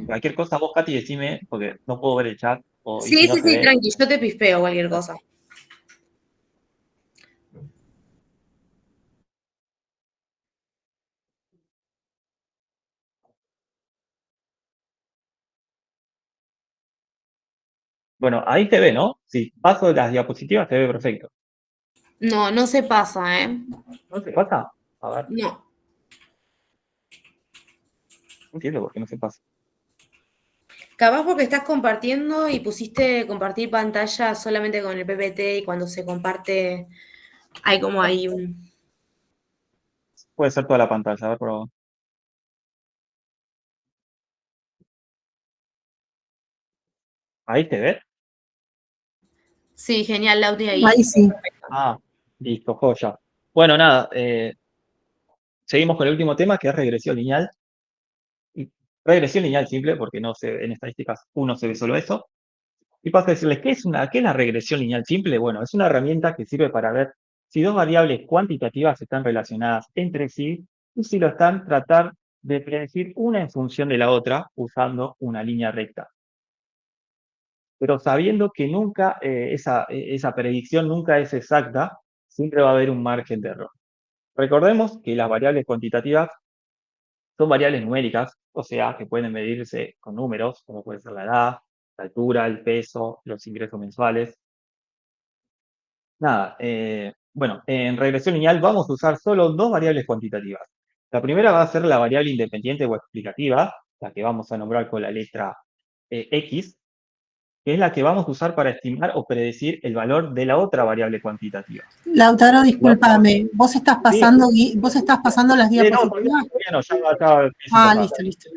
Cualquier cosa, vos, Katy, decime, porque no puedo ver el chat, y si Sí, no sí, se sí, ve. tranqui, yo te pispeo cualquier cosa. Bueno, ahí se ve, ¿no? Si paso las diapositivas se ve perfecto. No, no se pasa, ¿eh? ¿No se pasa? A ver, No. no entiendo por qué no se pasa. Capaz porque estás compartiendo y pusiste compartir pantalla solamente con el PPT y cuando se comparte hay como ahí un... Puede ser toda la pantalla, a ver, pero ahí se ve. Sí, genial, Lauti, ahí. Ahí sí. Ah, listo, joya. Bueno, nada, seguimos con el último tema que es regresión lineal. Y regresión lineal simple, porque no se, en estadísticas uno se ve solo eso. Y paso a decirles, ¿qué es la regresión lineal simple? Bueno, es una herramienta que sirve para ver si dos variables cuantitativas están relacionadas entre sí y si lo están, tratar de predecir una en función de la otra usando una línea recta. Pero sabiendo que nunca esa predicción nunca es exacta, siempre va a haber un margen de error. Recordemos que las variables cuantitativas son variables numéricas, o sea, que pueden medirse con números, como puede ser la edad, la altura, el peso, los ingresos mensuales. Nada, bueno, en regresión lineal vamos a usar solo dos variables cuantitativas. La primera va a ser la variable independiente o explicativa, la que vamos a nombrar con la letra X, que es la que vamos a usar para estimar o predecir el valor de la otra variable cuantitativa. Lautaro, La otra- discúlpame, sí, vos estás pasando las no, todavía, diapositivas. todavía no, ya empiezo a Ah, pasar. listo, listo.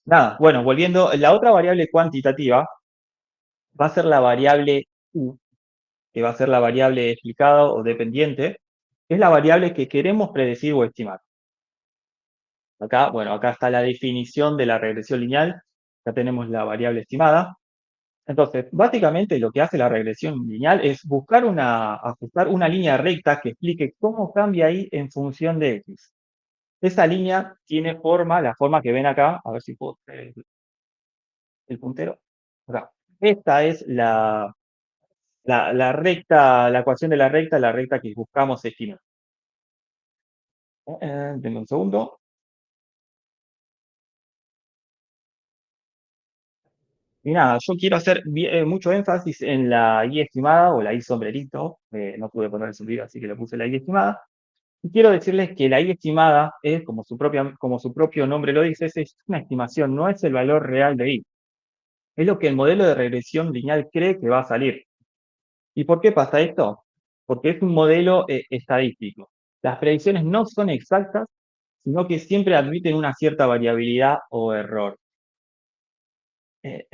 Nada, bueno, volviendo, la otra variable cuantitativa va a ser la variable U, que va a ser la variable explicada o dependiente, que es la variable que queremos predecir o estimar. Acá, bueno, acá está la definición de la regresión lineal, ya tenemos la variable estimada. Entonces, básicamente lo que hace la regresión lineal es buscar ajustar una línea recta que explique cómo cambia y en función de X. Esa línea tiene forma, la forma que ven acá, a ver si puedo hacer el puntero. Acá. Esta es la recta, la ecuación de la recta que buscamos estimar. Denme un segundo. Y nada, yo quiero hacer mucho énfasis en la I estimada o la I sombrerito. No pude poner el sombrero, así que le puse la I estimada. Y quiero decirles que la I estimada es, como su propio nombre lo dice, es una estimación, no es el valor real de I. Es lo que el modelo de regresión lineal cree que va a salir. ¿Y por qué pasa esto? Porque es un modelo estadístico. Las predicciones no son exactas, sino que siempre admiten una cierta variabilidad o error.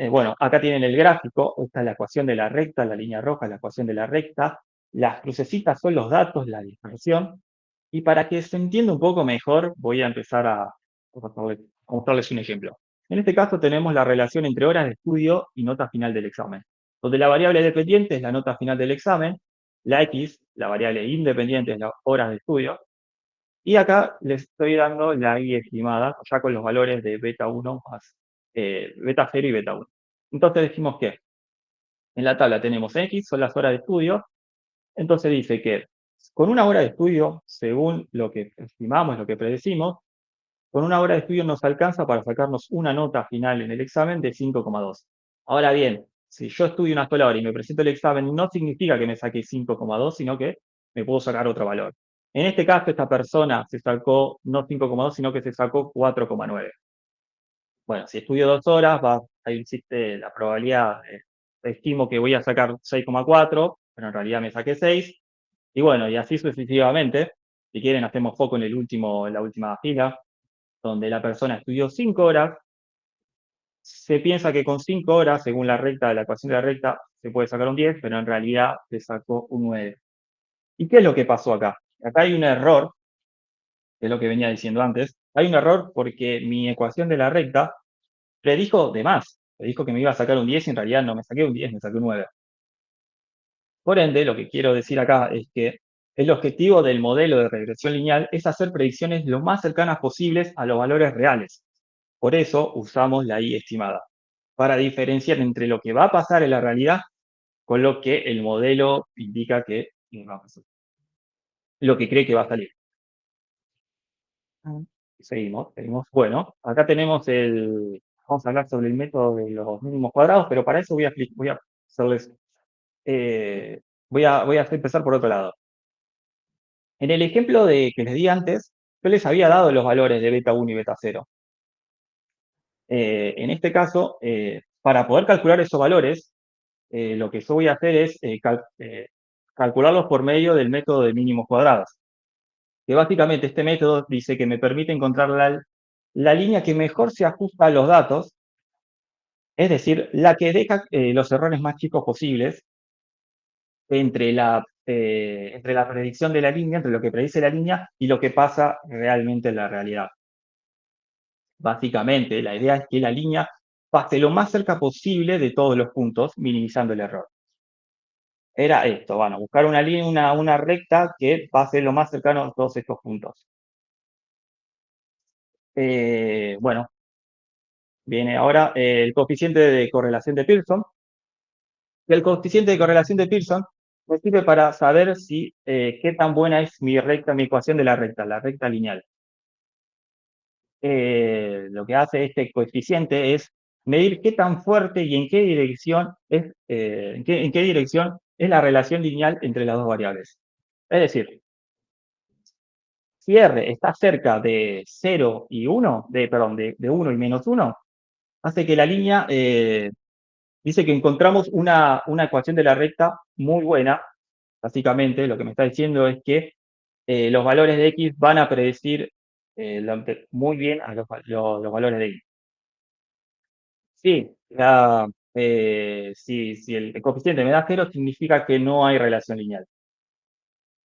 Bueno, acá tienen el gráfico, esta es la ecuación de la recta, la línea roja es la ecuación de la recta, las crucecitas son los datos, la dispersión, y para que se entienda un poco mejor, voy a empezar a mostrarles un ejemplo. En este caso tenemos la relación entre horas de estudio y nota final del examen, donde la variable dependiente es la nota final del examen, la X, la variable independiente es las horas de estudio, y acá les estoy dando la I estimada, ya con los valores de beta 1 más beta 0 y beta 1. Entonces decimos que en la tabla tenemos X, son las horas de estudio. Entonces dice que con una hora de estudio, según lo que estimamos, lo que predecimos, con una hora de estudio nos alcanza para sacarnos una nota final en el examen de 5,2. Ahora bien, si yo estudio una sola hora y me presento el examen, no significa que me saque 5,2, sino que me puedo sacar otro valor. En este caso, esta persona se sacó no 5,2, sino que se sacó 4,9. Bueno, si estudio 2 horas, ahí existe la probabilidad, estimo que voy a sacar 6,4, pero en realidad me saqué 6. Y bueno, y así sucesivamente. Si quieren, hacemos foco en la última fila, donde la persona estudió 5 horas. Se piensa que con 5 horas, según la recta, la ecuación de la recta, se puede sacar un 10, pero en realidad se sacó un 9. ¿Y qué es lo que pasó acá? Acá hay un error, que es lo que venía diciendo antes. Hay un error porque mi ecuación de la recta predijo de más. Predijo que me iba a sacar un 10 y en realidad no me saqué un 10, me saqué un 9. Por ende, lo que quiero decir acá es que el objetivo del modelo de regresión lineal es hacer predicciones lo más cercanas posibles a los valores reales. Por eso usamos la I estimada, para diferenciar entre lo que va a pasar en la realidad con lo que el modelo indica que va a pasar, lo que cree que va a salir. Seguimos. Bueno, acá tenemos vamos a hablar sobre el método de los mínimos cuadrados, pero para eso voy a hacerles, voy a empezar por otro lado. En el ejemplo que les di antes, yo les había dado los valores de beta 1 y beta 0. En este caso, para poder calcular esos valores, lo que yo voy a hacer es calcularlos por medio del método de mínimos cuadrados. Que básicamente este método dice que me permite encontrar la línea que mejor se ajusta a los datos, es decir, la que deja los errores más chicos posibles entre la predicción de la línea, entre lo que predice la línea y lo que pasa realmente en la realidad. Básicamente, la idea es que la línea pase lo más cerca posible de todos los puntos, minimizando el error. Era esto, bueno, buscar una línea, una recta que pase lo más cercano a todos estos puntos. Bueno, viene ahora el coeficiente de correlación de Pearson. El coeficiente de correlación de Pearson me sirve para saber si qué tan buena es mi ecuación de la recta lineal. Lo que hace este coeficiente es medir qué tan fuerte y en qué dirección es, en qué dirección es la relación lineal entre las dos variables. Es decir, si R está cerca de 0 y 1, perdón, de 1 y menos 1, hace que la línea dice que encontramos una ecuación de la recta muy buena. Básicamente, lo que me está diciendo es que los valores de X van a predecir muy bien a los valores de Y. Sí, si el coeficiente me da 0, significa que no hay relación lineal.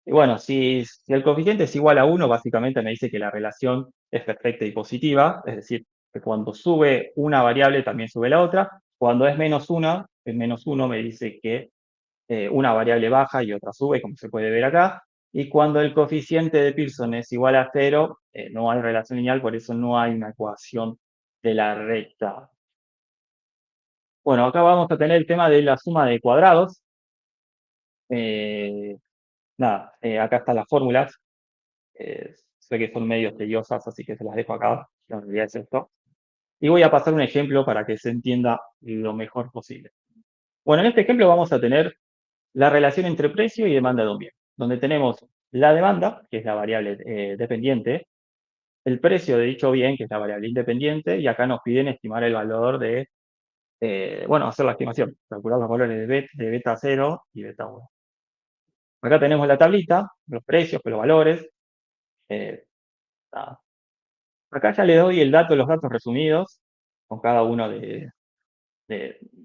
Y bueno, si el coeficiente es igual a 1, básicamente me dice que la relación es perfecta y positiva, es decir, que cuando sube una variable también sube la otra. Cuando es menos 1, el menos 1 me dice que una variable baja y otra sube, como se puede ver acá. Y cuando el coeficiente de Pearson es igual a 0, no hay relación lineal, por eso no hay una ecuación de la recta. Bueno, acá vamos a tener el tema de la suma de cuadrados. Nada, acá están las fórmulas. Sé que son medio tediosas, así que se las dejo acá. La realidad es esto. Y voy a pasar un ejemplo para que se entienda lo mejor posible. Bueno, en este ejemplo vamos a tener la relación entre precio y demanda de un bien, donde tenemos la demanda, que es la variable dependiente, el precio de dicho bien, que es la variable independiente, y acá nos piden estimar el valor de, bueno, hacer la estimación, calcular los valores de beta 0 y beta 1. Acá tenemos la tablita, los precios, los valores. Nada. Acá ya le doy los datos resumidos, con cada uno de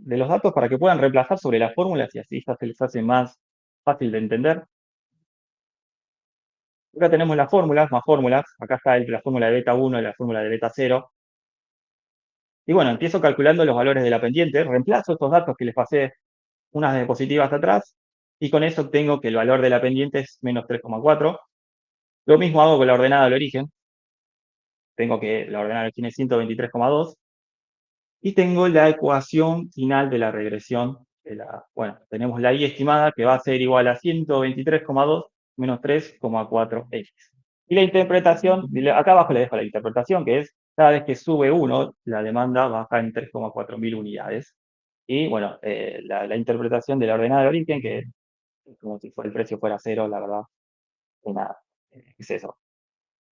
los datos para que puedan reemplazar sobre las fórmulas y así ya se les hace más fácil de entender. Acá tenemos las fórmulas, más fórmulas. Acá está la fórmula de beta 1 y la fórmula de beta 0. Y bueno, empiezo calculando los valores de la pendiente, reemplazo estos datos que les pasé unas diapositivas atrás, y con eso obtengo que el valor de la pendiente es menos 3,4. Lo mismo hago con la ordenada del origen. Tengo que la ordenada del origen es 123,2. Y tengo la ecuación final de la regresión. Bueno, tenemos la Y estimada que va a ser igual a 123,2 menos 3,4x. Y la interpretación, acá abajo le dejo la interpretación, que es cada vez que sube 1, la demanda baja en 3,4 mil unidades. Y bueno, la interpretación de la ordenada de origen, que es como si el precio fuera 0, la verdad, y nada, es eso.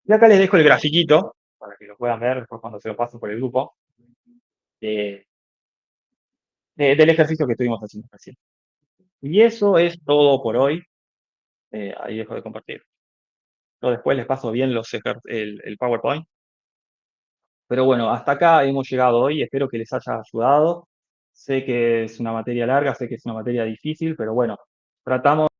Y acá les dejo el grafiquito, para que lo puedan ver después cuando se lo paso por el grupo, del ejercicio que estuvimos haciendo recién. Y eso es todo por hoy. Ahí dejo de compartir. Yo después les paso bien el PowerPoint. Pero bueno, hasta acá hemos llegado hoy. Espero que les haya ayudado. Sé que es una materia larga, sé que es una materia difícil, pero bueno, tratamos